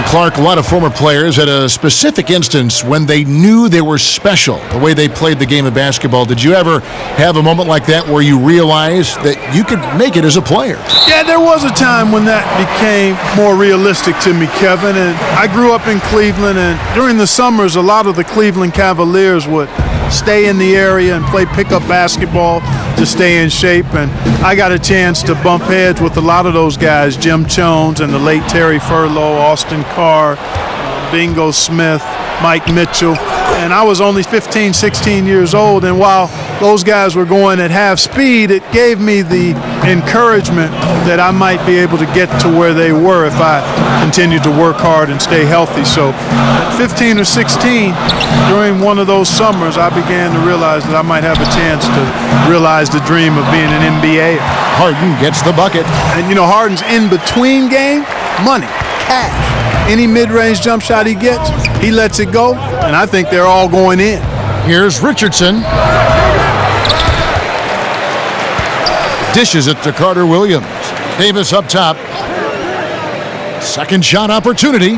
Clark, a lot of former players had a specific instance when they knew they were special, the way they played the game of basketball. Did you ever have a moment like that where you realized that you could make it as a player? Yeah, there was a time when that became more realistic to me, Kevin. And I grew up in Cleveland, and during the summers, a lot of the Cleveland Cavaliers would stay in the area and play pickup basketball to stay in shape. And I got a chance to bump heads with a lot of those guys, Jim Jones and the late Terry Furlow, Austin Carr, Bingo Smith, Mike Mitchell, and I was only 15, 16 years old, and while those guys were going at half speed, it gave me the encouragement that I might be able to get to where they were if I continued to work hard and stay healthy. So at 15 or 16, during one of those summers, I began to realize that I might have a chance to realize the dream of being an NBA. Harden gets the bucket. And you know, Harden's in between game, money, cash. Any mid-range jump shot he gets, he lets it go, and I think they're all going in. Here's Richardson. Dishes it to Carter Williams. Davis up top. Second shot opportunity.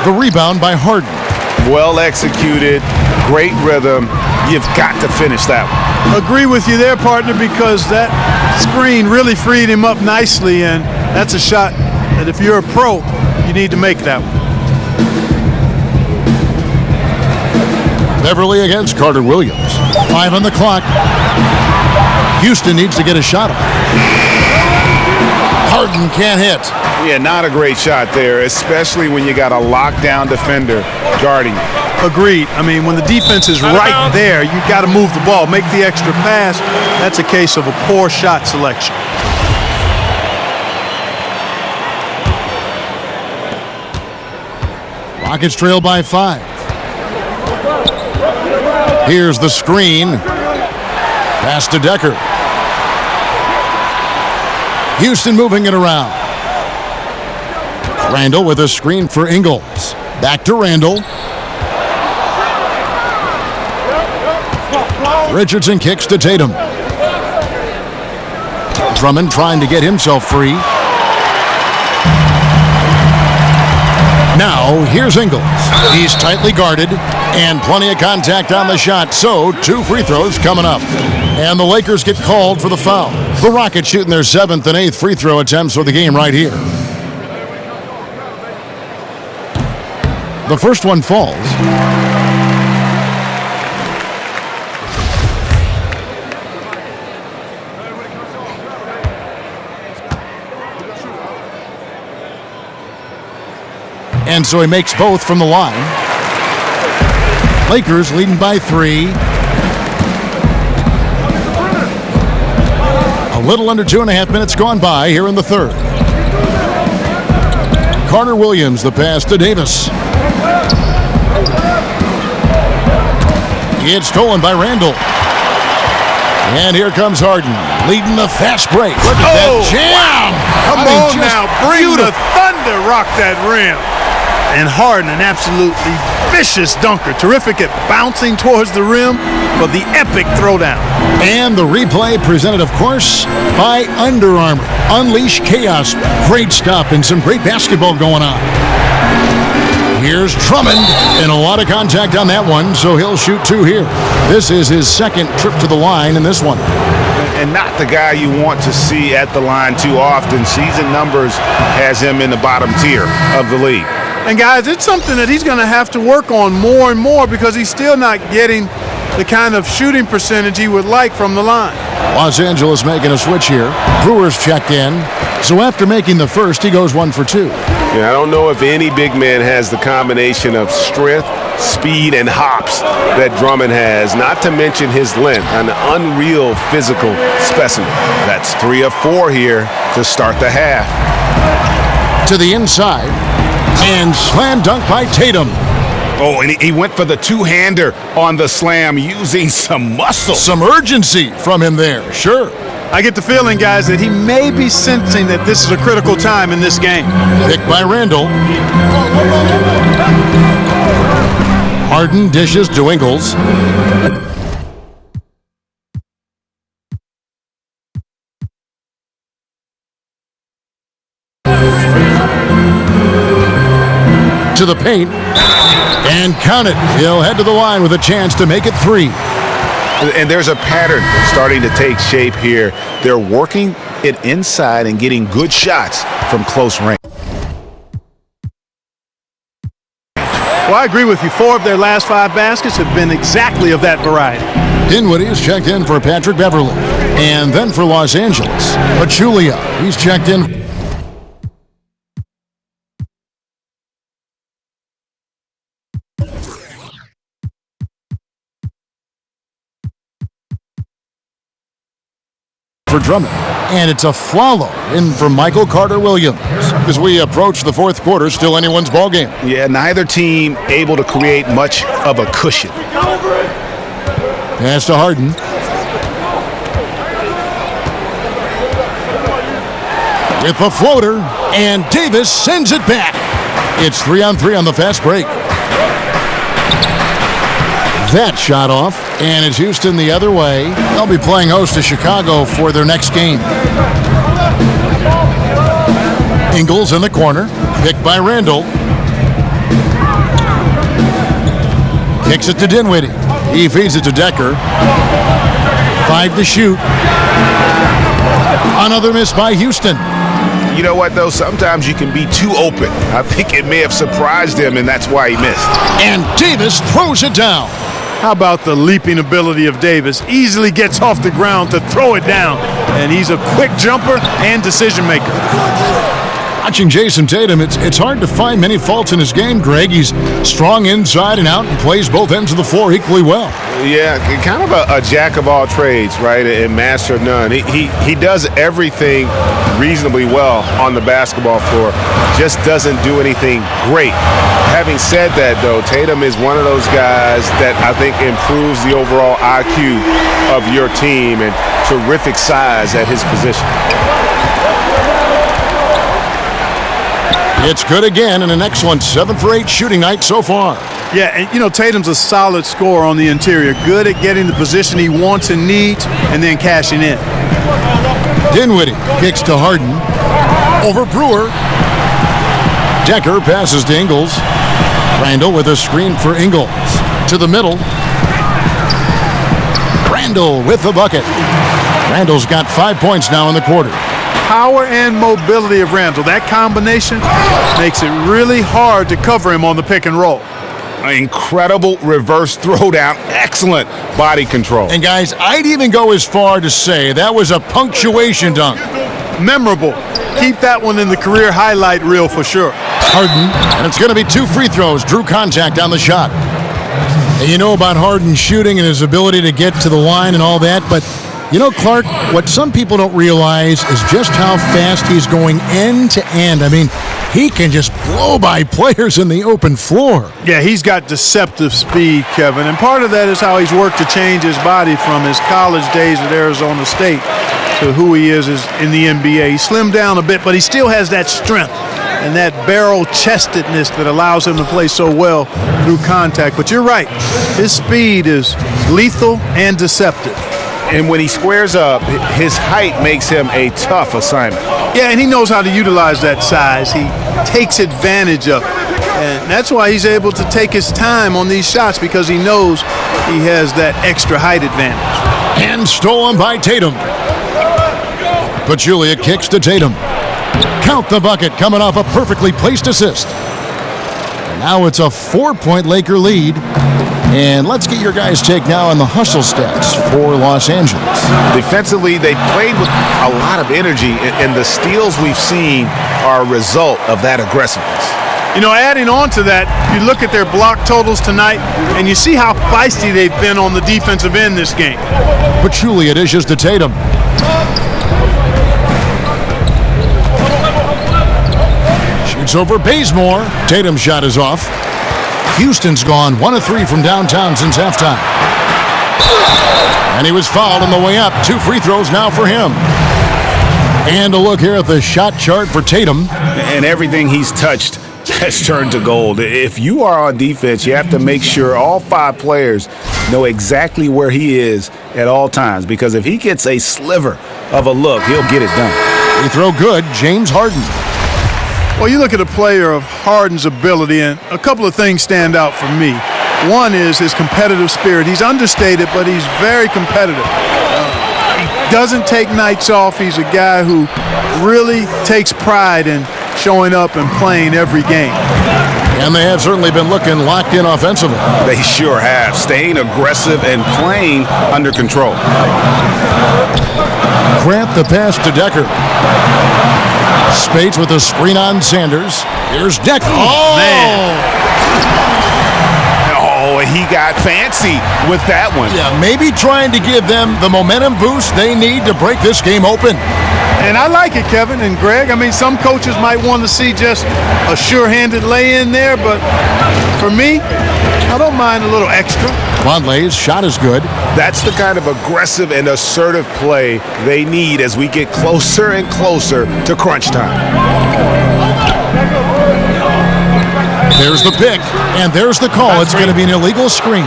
The rebound by Harden. Well executed, great rhythm. You've got to finish that one. Agree with you there, partner, because that screen really freed him up nicely, and that's a shot that if you're a pro, you need to make that one. Beverly against Carter Williams. 5 on the clock. Houston needs to get a shot off. Harden can't hit. Yeah, not a great shot there, especially when you got a lockdown defender guarding you. Agreed. I mean, when the defense is right there, you got to move the ball, make the extra pass. That's a case of a poor shot selection. Rockets trail by 5. Here's the screen. Pass to Decker. Houston moving it around. Randall with a screen for Ingles. Back to Randall. Richardson kicks to Tatum. Drummond trying to get himself free. Now, here's Ingles. He's tightly guarded and plenty of contact on the shot, so 2 free throws coming up. And the Lakers get called for the foul. The Rockets shooting their 7th and 8th free throw attempts for the game right here. The first one falls. And so he makes both from the line. Lakers leading by 3. A little under 2.5 minutes gone by here in the third. Carter Williams, the pass to Davis. It's stolen by Randall. And here comes Harden, leading the fast break. Look at that jam! Come on now, bring the thunder, rock that rim. And Harden, an absolutely vicious dunker. Terrific at bouncing towards the rim, but the epic throwdown. And the replay presented, of course, by Under Armour. Unleash chaos. Great stuff and some great basketball going on. Here's Drummond, and a lot of contact on that one, so he'll shoot 2 here. This is his second trip to the line in this one. And not the guy you want to see at the line too often. Season numbers has him in the bottom tier of the league. And guys, it's something that he's going to have to work on more and more because he's still not getting the kind of shooting percentage he would like from the line. Los Angeles making a switch here. Brewers checked in. So after making the first, he goes 1 for 2. Yeah, I don't know if any big man has the combination of strength, speed, and hops that Drummond has, not to mention his length, an unreal physical specimen. That's 3 of 4 here to start the half. To the inside, and slam dunk by Tatum. Oh, and he went for the two-hander on the slam using some muscle. Some urgency from him there, sure. I get the feeling, guys, that he may be sensing that this is a critical time in this game. Picked by Randall. Harden dishes to Ingles. To the paint. And count it. He'll head to the line with a chance to make it 3. And there's a pattern starting to take shape here. They're working it inside and getting good shots from close range. Well, I agree with you. 4 of their last 5 baskets have been exactly of that variety. Dinwiddie is checked in for Patrick Beverly. And then for Los Angeles, Pachulia. He's checked in for Drummond. And it's a follow in for Michael Carter-Williams. As we approach the fourth quarter, still anyone's ball game. Yeah, neither team able to create much of a cushion. Pass to Harden. With the floater, and Davis sends it back. It's 3-on-3 on the fast break. That shot off, and it's Houston the other way. They'll be playing host to Chicago for their next game. Ingles in the corner, picked by Randall. Kicks it to Dinwiddie. He feeds it to Decker. 5 to shoot. Another miss by Houston. You know what, though? Sometimes you can be too open. I think it may have surprised him, and that's why he missed. And Davis throws it down. How about the leaping ability of Davis? Easily gets off the ground to throw it down. And he's a quick jumper and decision maker. Watching Jason Tatum, it's hard to find many faults in his game, Greg. He's strong inside and out and plays both ends of the floor equally well. Yeah, kind of a jack of all trades, right, and master of none. He does everything reasonably well on the basketball floor, just doesn't do anything great. Having said that, though, Tatum is one of those guys that I think improves the overall IQ of your team and terrific size at his position. It's good again and an excellent 7 for 8 shooting night so far. Yeah, and you know, Tatum's a solid scorer on the interior. Good at getting the position he wants and needs and then cashing in. Dinwiddie kicks to Harden. Over Brewer. Decker passes to Ingles. Randall with a screen for Ingles. To the middle. Randall with the bucket. Randall's got 5 points now in the quarter. Power and mobility of Randall. That combination makes it really hard to cover him on the pick and roll. Incredible reverse throwdown. Excellent body control. And guys, I'd even go as far to say that was a punctuation dunk. Memorable. Keep that one in the career highlight reel for sure. Harden, and it's going to be 2 free throws. Drew contact on the shot. And you know about Harden shooting and his ability to get to the line and all that, but you know, Clark, what some people don't realize is just how fast he's going end to end. I mean, he can just blow by players in the open floor. Yeah, he's got deceptive speed, Kevin, and part of that is how he's worked to change his body from his college days at Arizona State to who he is in the NBA. He slimmed down a bit, but he still has that strength and that barrel-chestedness that allows him to play so well through contact. But you're right, his speed is lethal and deceptive. And when he squares up, his height makes him a tough assignment. Yeah, and he knows how to utilize that size. He takes advantage of it. And that's why he's able to take his time on these shots, because he knows he has that extra height advantage. And stolen by Tatum. Pachulia kicks to Tatum. Count the bucket coming off a perfectly placed assist. And now it's a 4-point Laker lead. And let's get your guys' take now on the hustle stats for Los Angeles. Defensively, they played with a lot of energy, and the steals we've seen are a result of that aggressiveness. You know, adding on to that, you look at their block totals tonight, and you see how feisty they've been on the defensive end this game. Pachulia dishes to Tatum. Shoots over Bazemore. Tatum's shot is off. Houston's gone 1 of 3 from downtown since halftime. And he was fouled on the way up. 2 free throws now for him. And a look here at the shot chart for Tatum. And everything he's touched has turned to gold. If you are on defense, you have to make sure all 5 players know exactly where he is at all times, because if he gets a sliver of a look, he'll get it done. Free throw good, James Harden. Well, you look at a player of Harden's ability, and a couple of things stand out for me. One is his competitive spirit. He's understated, but he's very competitive. He doesn't take nights off. He's a guy who really takes pride in showing up and playing every game. And they have certainly been looking locked in offensively. They sure have, staying aggressive and playing under control. Grant the pass to Decker. Spates with a screen on Sanders. Here's Decker. Oh, man. Oh, Boy, he got fancy with that one. Yeah, maybe trying to give them the momentum boost they need to break this game open. And I like it, Kevin and Greg. I mean, some coaches might want to see just a sure-handed lay-in there, but for me, I don't mind a little extra. Vonleh's shot is good. That's the kind of aggressive and assertive play they need as we get closer and closer to crunch time. There's the pick, and there's the call. It's going to be an illegal screen.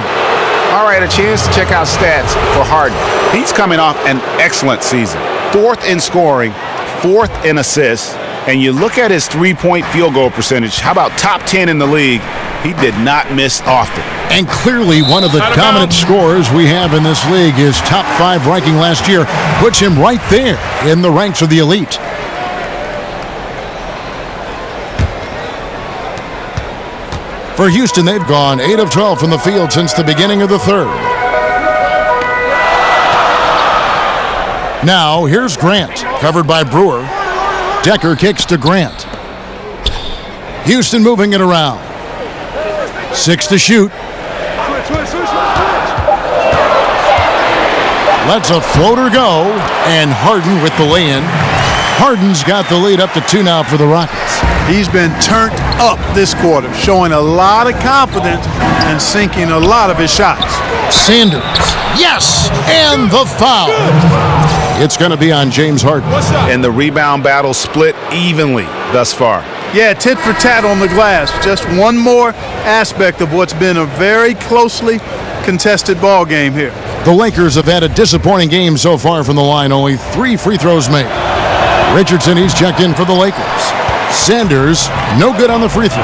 All right, a chance to check out stats for Harden. He's coming off an excellent season. 4th in scoring, 4th in assists, and you look at his three-point field goal percentage. How about top 10 in the league? He did not miss often. And clearly one of the dominant scorers we have in this league. His top 5 ranking last year puts him right there in the ranks of the elite. For Houston, they've gone 8 of 12 from the field since the beginning of the third. Now, here's Grant, covered by Brewer. Decker kicks to Grant. Houston moving it around. 6 to shoot. Lets a floater go, and Harden with the lay-in. Harden's got the lead up to 2 now for the Rockets. He's been turned up this quarter, showing a lot of confidence and sinking a lot of his shots. Sanders, yes, and the foul. It's going to be on James Harden. And the rebound battle split evenly thus far. Yeah, tit for tat on the glass. Just one more aspect of what's been a very closely contested ball game here. The Lakers have had a disappointing game so far from the line. Only 3 free throws made. Richardson, he's checked in for the Lakers. Sanders, no good on the free throw.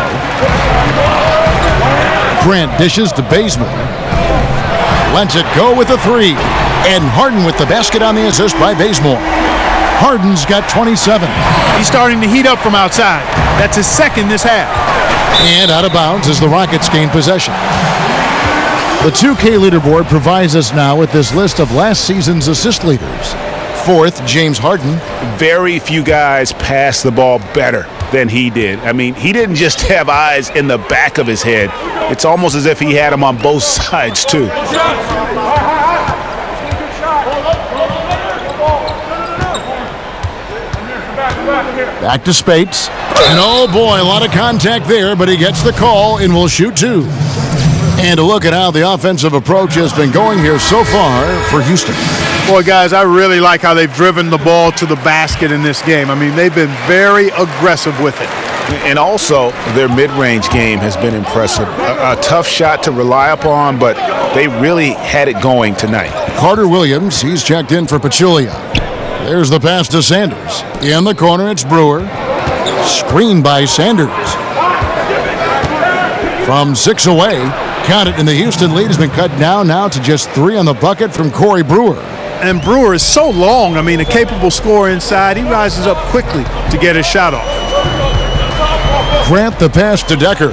Grant dishes to Bazemore. Lets it go with a 3. And Harden with the basket on the assist by Bazemore. Harden's got 27. He's starting to heat up from outside. That's his 2nd this half. And out of bounds as the Rockets gain possession. The 2K leaderboard provides us now with this list of last season's assist leaders. 4th, James Harden. Very few guys pass the ball better than he did. I mean, he didn't just have eyes in the back of his head. It's almost as if he had them on both sides, too. Back to Spates. And oh boy, a lot of contact there, but he gets the call and will shoot 2. And a look at how the offensive approach has been going here so far for Houston. Boy, guys, I really like how they've driven the ball to the basket in this game. I mean, they've been very aggressive with it. And also, their mid-range game has been impressive. A tough shot to rely upon, but they really had it going tonight. Carter Williams, he's checked in for Pachulia. There's the pass to Sanders. In the corner, it's Brewer. Screened by Sanders. From 6 away, count it, and the Houston lead has been cut down now to just 3 on the bucket from Corey Brewer. And Brewer is so long. I mean, a capable scorer inside. He rises up quickly to get his shot off. Grant the pass to Decker.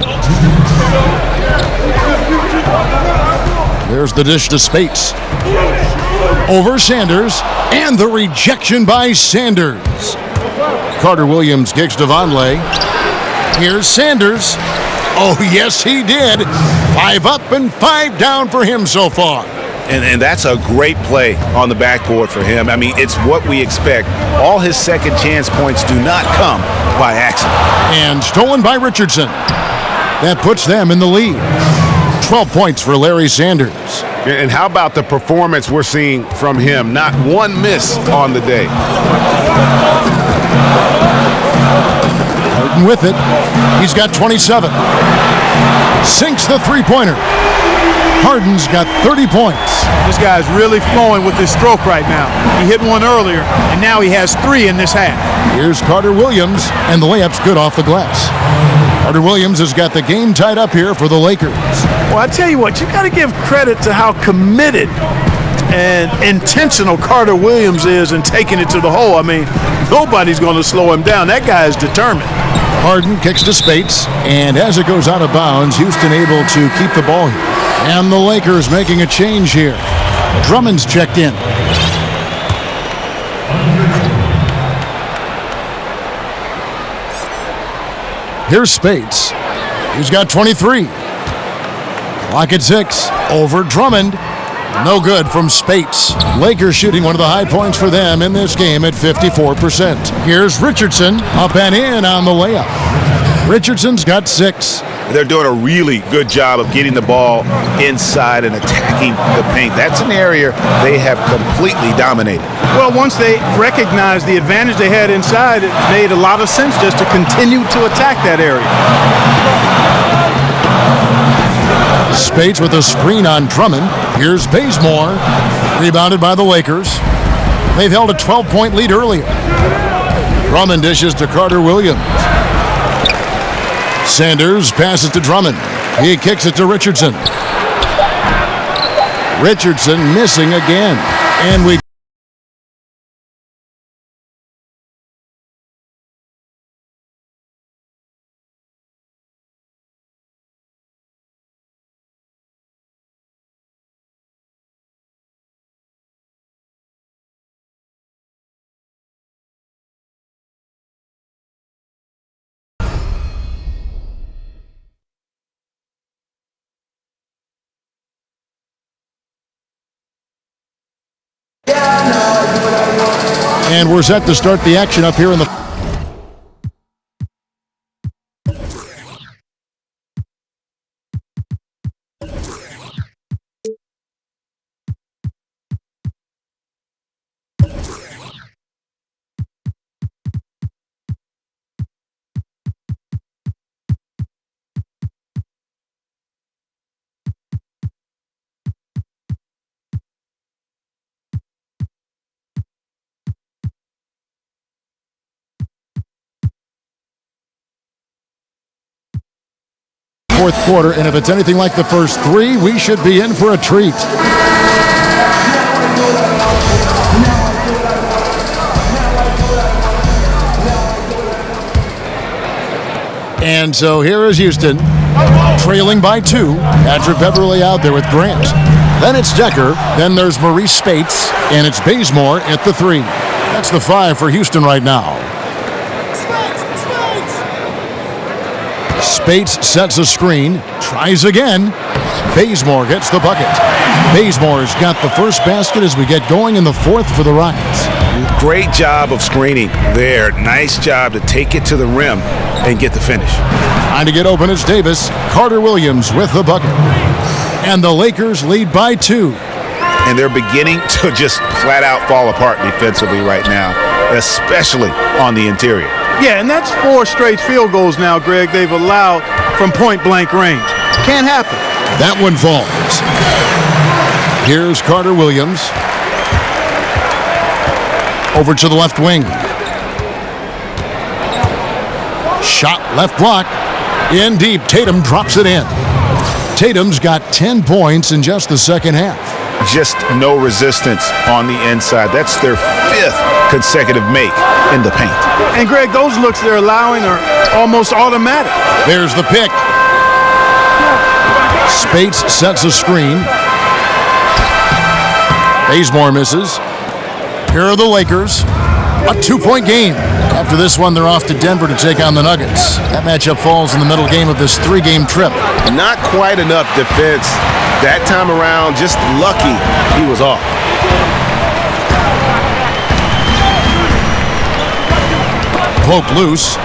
There's the dish to Spates. Over Sanders, and the rejection by Sanders. Carter Williams kicks to Vonleh. Here's Sanders. Oh, yes, he did. 5 up and 5 down for him so far. And that's a great play on the backboard for him. I mean, it's what we expect. All his second chance points do not come by accident. And stolen by Richardson. That puts them in the lead. 12 points for Larry Sanders. And how about the performance we're seeing from him? Not one miss on the day. Harden with it. He's got 27. Sinks the three-pointer. Harden's got 30 points. This guy's really flowing with his stroke right now. He hit one earlier, and now he has 3 in this half. Here's Carter Williams, and the layup's good off the glass. Carter Williams has got the game tied up here for the Lakers. Well, I tell you what, you got to give credit to how committed and intentional Carter Williams is in taking it to the hole. I mean, nobody's going to slow him down. That guy is determined. Harden kicks to Spates, and as it goes out of bounds, Houston able to keep the ball here. And the Lakers making a change here. Drummond's checked in. Here's Spates. He's got 23. Clock at 6. Over Drummond. No good from Spates. Lakers shooting one of the high points for them in this game at 54%. Here's Richardson up and in on the layup. Richardson's got 6. They're doing a really good job of getting the ball inside and attacking the paint. That's an area they have completely dominated. Well, once they recognized the advantage they had inside, it made a lot of sense just to continue to attack that area. Spates with a screen on Drummond. Here's Bazemore. Rebounded by the Lakers. They've held a 12-point lead earlier. Drummond dishes to Carter Williams. Sanders passes to Drummond. He kicks it to Richardson. Richardson missing again. And we And we're set to start the action up here in the fourth quarter, and if it's anything like the first 3, we should be in for a treat. And so here is Houston, trailing by 2. Patrick Beverly out there with Grant. Then it's Decker. Then there's Maurice Spates, and it's Bazemore at the 3. That's the 5 for Houston right now. Spates sets a screen, tries again. Bazemore gets the bucket. Bazemore's got the first basket as we get going in the 4th for the Rockets. Great job of screening there. Nice job to take it to the rim and get the finish. Trying to get open is Davis. Carter Williams with the bucket. And the Lakers lead by 2. And they're beginning to just flat out fall apart defensively right now, especially on the interior. Yeah, and that's 4 straight field goals now, Greg, they've allowed from point-blank range. Can't happen. That one falls. Here's Carter Williams. Over to the left wing. Shot left block. In deep. Tatum drops it in. Tatum's got 10 points in just the second half. Just no resistance on the inside. That's their 5th consecutive make in the paint. And Greg, those looks they're allowing are almost automatic. There's the pick. Spates sets a screen. Bazemore misses. Here are the Lakers. A 2-point game. After this one, they're off to Denver to take on the Nuggets. That matchup falls in the middle game of this 3-game trip. Not quite enough defense that time around. Just lucky he was off. Poke loose.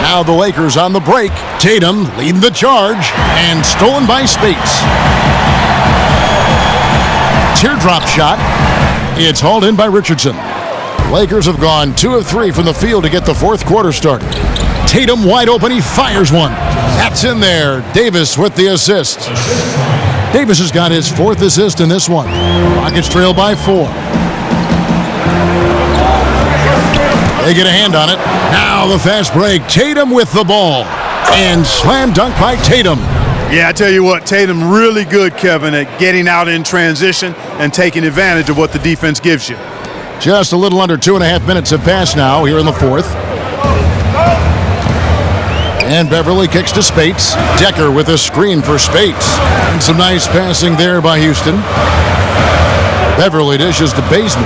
Now the Lakers on the break. Tatum leading the charge and stolen by Spates. Teardrop shot. It's hauled in by Richardson. Lakers have gone 2 of 3 from the field to get the 4th quarter started. Tatum wide open. He fires one. That's in there. Davis with the assist. Davis has got his 4th assist in this one. Rockets trail by 4. They get a hand on it. Now the fast break. Tatum with the ball. And slam dunk by Tatum. Yeah, I tell you what, Tatum really good, Kevin, at getting out in transition and taking advantage of what the defense gives you. Just a little under 2.5 minutes have passed now here in the 4th. And Beverly kicks to Spates. Decker with a screen for Spates. And some nice passing there by Houston. Beverly dishes to Bazemore.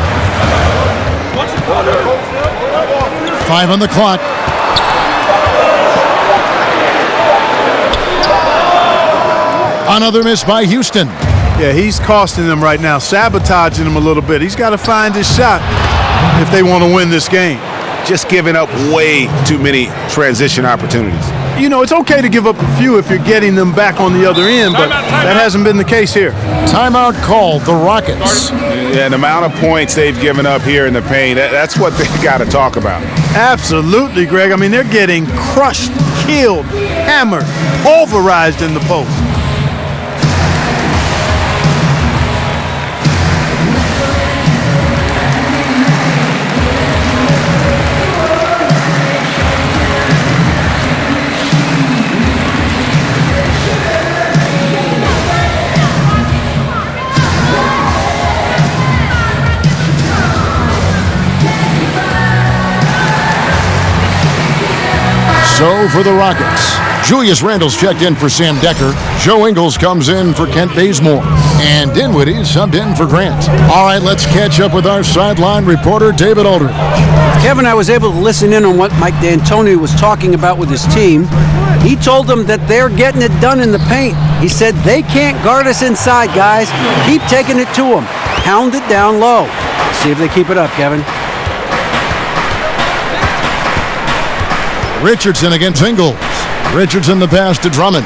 5 on the clock. Another miss by Houston. Yeah, he's costing them right now, sabotaging them a little bit. He's got to find his shot if they want to win this game. Just giving up way too many transition opportunities. You know, it's okay to give up a few if you're getting them back on the other end, but that hasn't been the case here. Timeout called the Rockets. Yeah, the amount of points they've given up here in the paint, that's what they got to talk about. Absolutely, Greg. I mean, they're getting crushed, killed, hammered, pulverized in the post. So for the Rockets, Julius Randle's checked in for Sam Decker. Joe Ingles comes in for Kent Bazemore. And Dinwiddie subbed in for Grant. All right, let's catch up with our sideline reporter, David Aldridge. Kevin, I was able to listen in on what Mike D'Antoni was talking about with his team. He told them that they're getting it done in the paint. He said, they can't guard us inside, guys. Keep taking it to them. Pound it down low. See if they keep it up, Kevin. Richardson against Ingles. Richardson the pass to Drummond.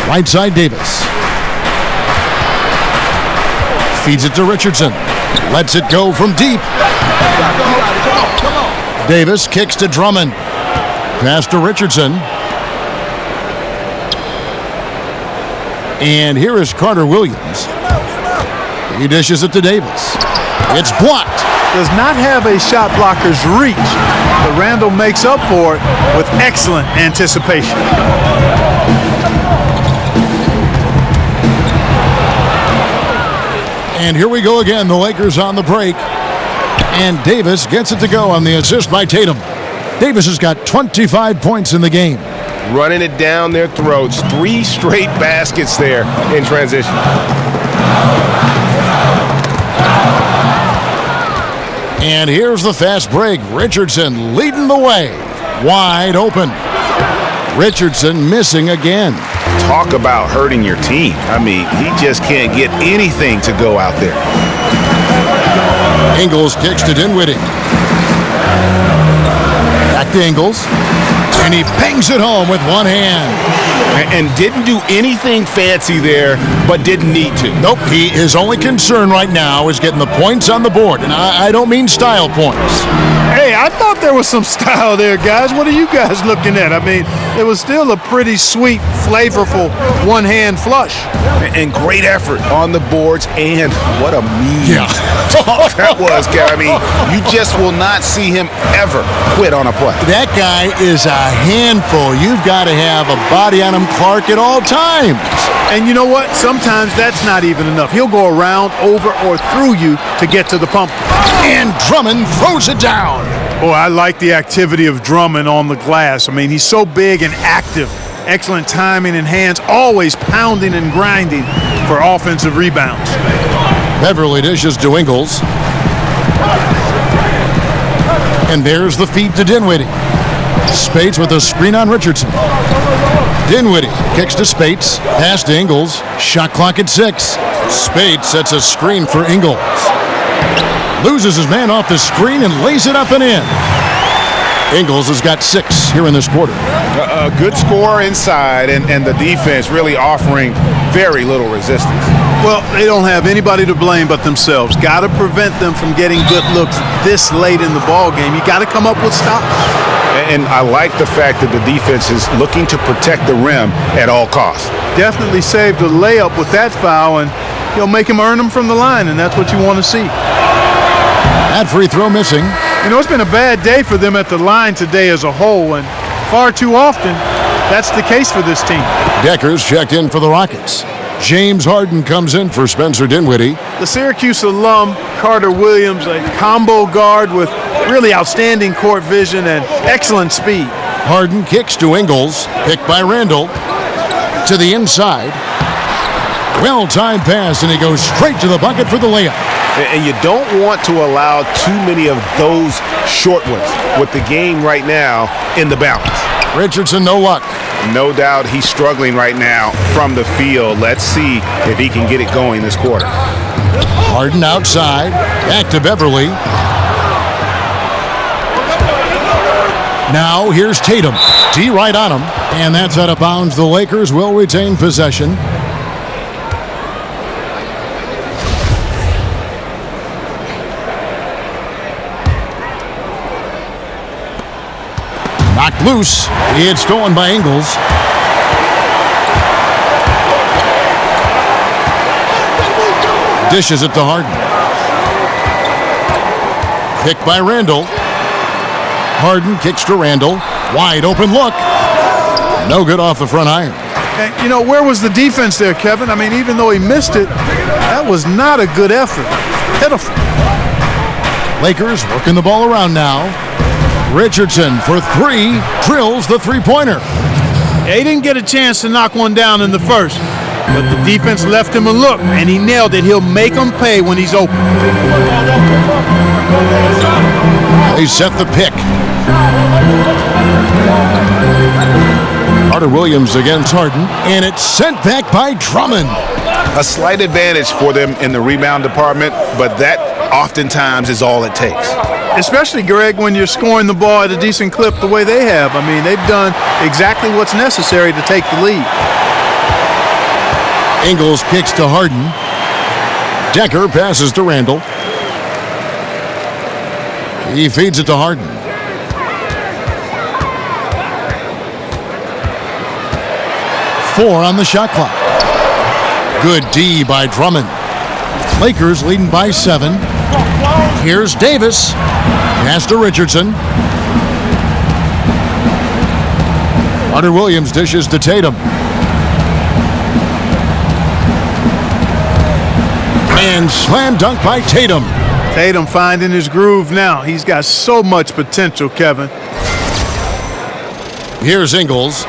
Right side Davis. Feeds it to Richardson. Lets it go from deep. Davis kicks to Drummond. Pass to Richardson. And here is Carter Williams. He dishes it to Davis. It's blocked. Does not have a shot blocker's reach, but Randle makes up for it with excellent anticipation. And here we go again. The Lakers on the break. And Davis gets it to go on the assist by Tatum. Davis has got 25 points in the game. Running it down their throats. 3 straight baskets there in transition. And here's the fast break. Richardson leading the way. Wide open. Richardson missing again. Talk about hurting your team. I mean, he just can't get anything to go out there. Ingles kicks to Dinwiddie. Back to Ingles. And he bangs it home with one hand. And didn't do anything fancy there, but didn't need to. Nope, his only concern right now is getting the points on the board. And I don't mean style points. Hey, I thought there was some style there, guys. What are you guys looking at? I mean, it was still a pretty sweet, flavorful one-hand flush. And great effort on the boards, and what a mean talk that was, Kev. I mean, you just will not see him ever quit on a play. That guy is a handful. You've got to have a body on him, Clark, at all times. And you know what? Sometimes that's not even enough. He'll go around, over, or through you to get to the pump. And Drummond throws it down. Boy, I like the activity of Drummond on the glass. I mean, he's so big and active. Excellent timing and hands, always pounding and grinding for offensive rebounds. Beverly dishes to Ingles. And there's the feed to Dinwiddie. Spates with a screen on Richardson. Dinwiddie kicks to Spates. Pass to Ingles. Shot clock at 6. Spates sets a screen for Ingles. Loses his man off the screen and lays it up and in. Ingles has got 6 here in this quarter. A good score inside, and the defense really offering very little resistance. Well, they don't have anybody to blame but themselves. Got to prevent them from getting good looks this late in the ball game. You got to come up with stops. And I like the fact that the defense is looking to protect the rim at all costs. Definitely saved a layup with that foul, and he'll make him earn them from the line, and that's what you want to see. That free throw missing. You know, it's been a bad day for them at the line today as a whole, and far too often, that's the case for this team. Decker's checked in for the Rockets. James Harden comes in for Spencer Dinwiddie. The Syracuse alum, Carter Williams, a combo guard with really outstanding court vision and excellent speed. Harden kicks to Ingles, picked by Randle. To the inside. Well-timed pass, and he goes straight to the bucket for the layup. And you don't want to allow too many of those short ones with the game right now in the balance. Richardson, no luck. No doubt he's struggling right now from the field. Let's see if he can get it going this quarter. Harden outside. Back to Beverly. Now here's Tatum. D right on him. And that's out of bounds. The Lakers will retain possession. Knocked loose. It's stolen by Ingles. Dishes it to Harden. Picked by Randall. Harden kicks to Randall. Wide open look. No good off the front iron. And, you know, where was the defense there, Kevin? I mean, even though he missed it, that was not a good effort. Pitiful. Lakers working the ball around now. Richardson for three. Drills the three-pointer. Yeah, he didn't get a chance to knock one down in the first, but the defense left him a look, and he nailed it. He'll make them pay when he's open. They set the pick. Carter Williams against Harden, and it's sent back by Drummond. A slight advantage for them in the rebound department, but that oftentimes is all it takes. Especially, Greg, when you're scoring the ball at a decent clip the way they have. I mean, they've done exactly what's necessary to take the lead. Ingles kicks to Harden. Decker passes to Randall. He feeds it to Harden. Four on the shot clock. Good D by Drummond. Lakers leading by 7. Here's Davis. Pass to Richardson. Carter Williams dishes to Tatum. And slam dunk by Tatum. Tatum finding his groove now. He's got so much potential, Kevin. Here's Ingles.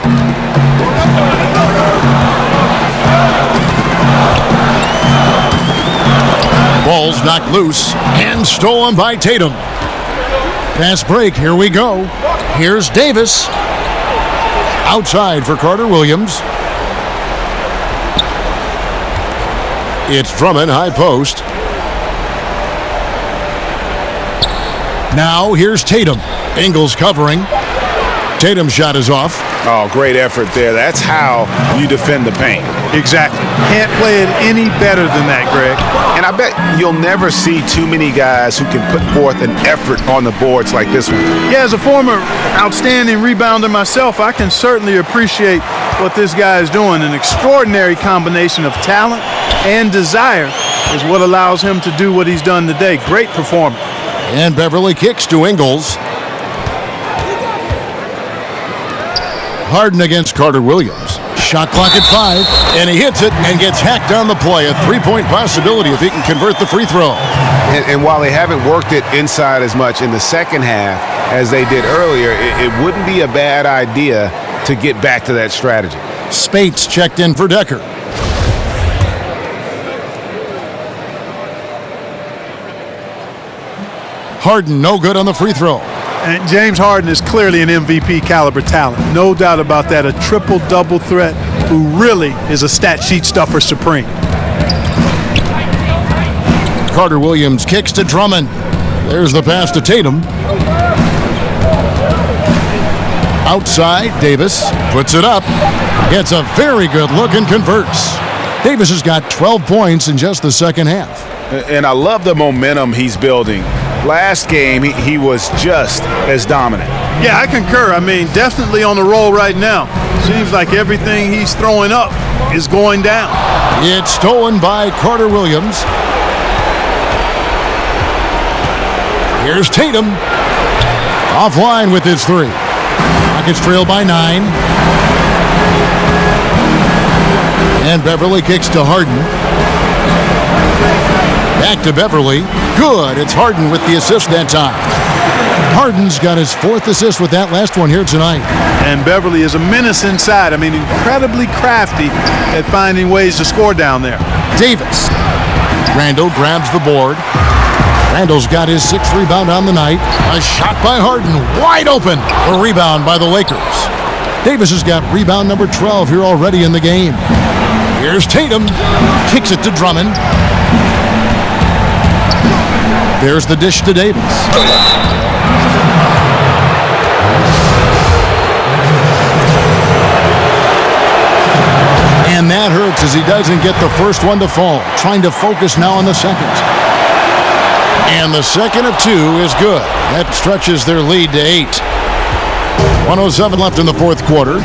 Ball's knocked loose and stolen by Tatum. Fast break, here we go. Here's Davis. Outside for Carter Williams. It's Drummond, high post. Now here's Tatum. Ingles covering. Tatum's shot is off. Oh, great effort there. That's how you defend the paint. Exactly. Can't play it any better than that, Greg. And I bet you'll never see too many guys who can put forth an effort on the boards like this one. Yeah, as a former outstanding rebounder myself, I can certainly appreciate what this guy is doing. An extraordinary combination of talent and desire is what allows him to do what he's done today. Great performance. And Beverly kicks to Ingles. Harden against Carter Williams. Shot clock at 5, and he hits it and gets hacked on the play. A three-point possibility if he can convert the free throw. And while they haven't worked it inside as much in the second half as they did earlier, it wouldn't be a bad idea to get back to that strategy. Spates checked in for Decker. Harden no good on the free throw. And James Harden is clearly an MVP caliber talent. No doubt about that. A triple-double threat who really is a stat sheet stuffer supreme. Carter Williams kicks to Drummond. There's the pass to Tatum. Outside, Davis puts it up. Gets a very good look and converts. Davis has got 12 points in just the second half. And I love the momentum he's building. Last game, he was just as dominant. Yeah, I concur. I mean, definitely on the roll right now. Seems like everything he's throwing up is going down. It's stolen by Carter Williams. Here's Tatum. Offline with his 3. Rockets trail by 9. And Beverly kicks to Harden. Back to Beverly. Good. It's Harden with the assist that time. Harden's got his 4th assist with that last one here tonight. And Beverly is a menace inside. I mean, incredibly crafty at finding ways to score down there. Davis. Randall grabs the board. Randall's got his 6th rebound on the night. A shot by Harden. Wide open. A rebound by the Lakers. Davis has got rebound number 12 here already in the game. Here's Tatum. Kicks it to Drummond. There's the dish to Davis. And that hurts as he doesn't get the first one to fall. Trying to focus now on the second. And the second of two is good. That stretches their lead to 8. 1:07 left in the fourth quarter.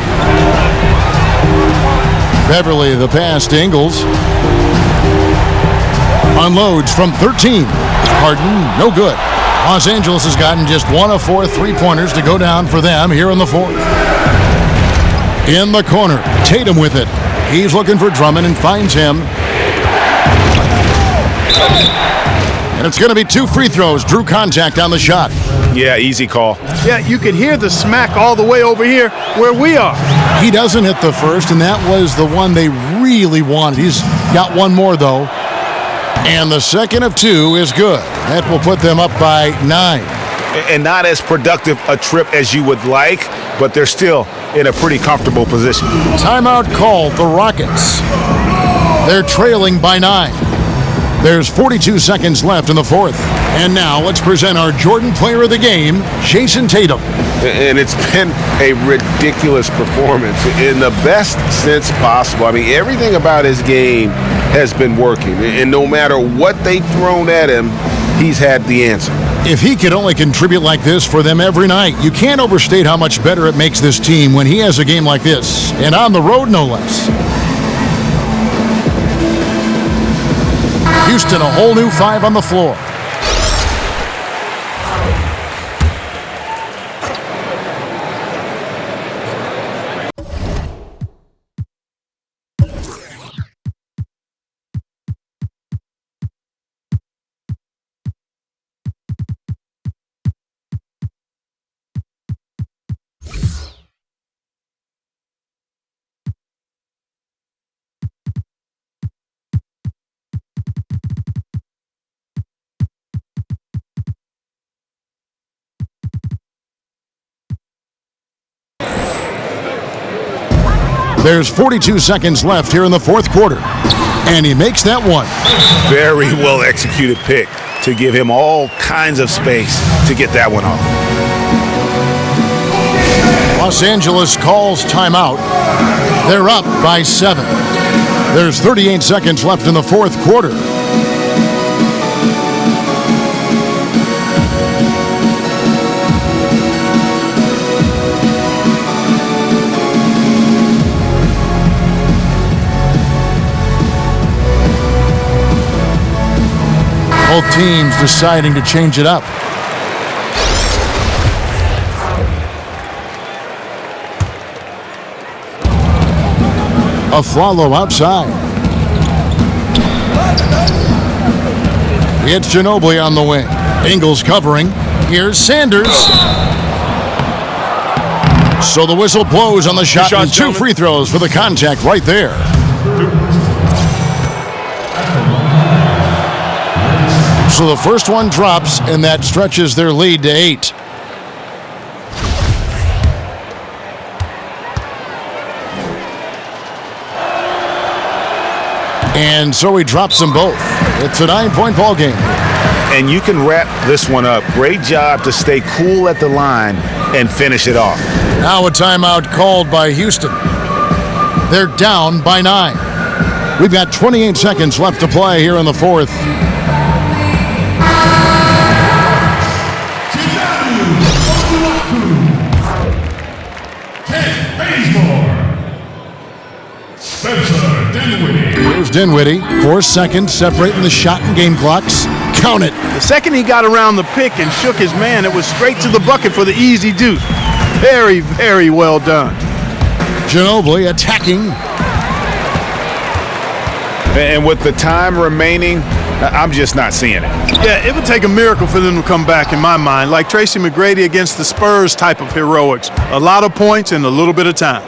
Beverly, the pass to Ingles. Unloads from 13. Harden, no good. Los Angeles has gotten just 1 of 4 3-pointers to go down for them here in the fourth. In the corner, Tatum with it. He's looking for Drummond and finds him. And it's going to be 2 free throws. Drew contact on the shot. Yeah, easy call. Yeah, you could hear the smack all the way over here where we are. He doesn't hit the first, and that was the one they really wanted. He's got one more, though. And the second of 2 is good. That will put them up by 9. And not as productive a trip as you would like, but they're still in a pretty comfortable position. Timeout called the Rockets. They're trailing by 9. There's 42 seconds left in the fourth. And now let's present our Jordan Player of the Game, Jason Tatum. And it's been a ridiculous performance in the best sense possible. I mean, everything about his game has been working. And no matter what they've thrown at him, he's had the answer. If he could only contribute like this for them every night, you can't overstate how much better it makes this team when he has a game like this. And on the road, no less. Houston, a whole new 5 on the floor. There's 42 seconds left here in the fourth quarter. And he makes that one. Very well executed pick to give him all kinds of space to get that one off. Los Angeles calls timeout. They're up by 7. There's 38 seconds left in the fourth quarter. Both teams deciding to change it up. Afflalo outside. It's Ginobili on the wing. Ingles covering. Here's Sanders. So the whistle blows on the shot and 2 free throws for the contact right there. So the first one drops, and that stretches their lead to 8. And so he drops them both. It's a 9-point ball game. And you can wrap this one up. Great job to stay cool at the line and finish it off. Now a timeout called by Houston. They're down by 9. We've got 28 seconds left to play here in the fourth. Here's Dinwiddie. 4 seconds separating the shot and game clocks. Count it. The second he got around the pick and shook his man, it was straight to the bucket for the easy deuce. Very, very well done. Ginobili attacking. And with the time remaining, I'm just not seeing it. Yeah, it would take a miracle for them to come back in my mind, like Tracy McGrady against the Spurs type of heroics. A lot of points in a little bit of time.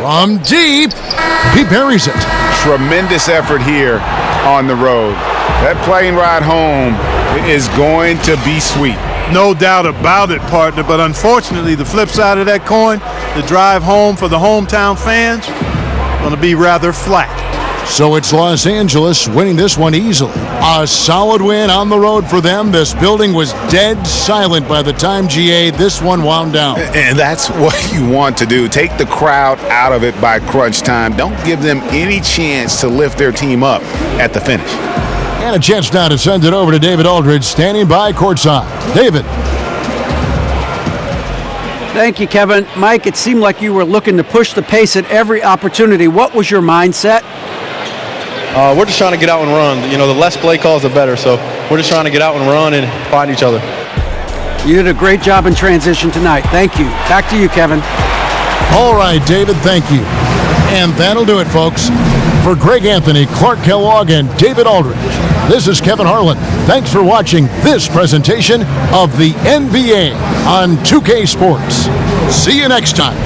From deep, he buries it. Tremendous effort here on the road. That plane ride home is going to be sweet. No doubt about it, partner. But unfortunately, the flip side of that coin, the drive home for the hometown fans, going to be rather flat. So it's Los Angeles winning this one easily. A solid win on the road for them. This building was dead silent by the time, GA, this one wound down. And that's what you want to do. Take the crowd out of it by crunch time. Don't give them any chance to lift their team up at the finish. And a chance now to send it over to David Aldridge, standing by courtside. David. Thank you, Kevin. Mike, it seemed like you were looking to push the pace at every opportunity. What was your mindset? We're just trying to get out and run. You know, the less play calls, the better. So we're just trying to get out and run and find each other. You did a great job in transition tonight. Thank you. Back to you, Kevin. All right, David, thank you. And that'll do it, folks. For Greg Anthony, Clark Kellogg, and David Aldridge, this is Kevin Harlan. Thanks for watching this presentation of the NBA on 2K Sports. See you next time.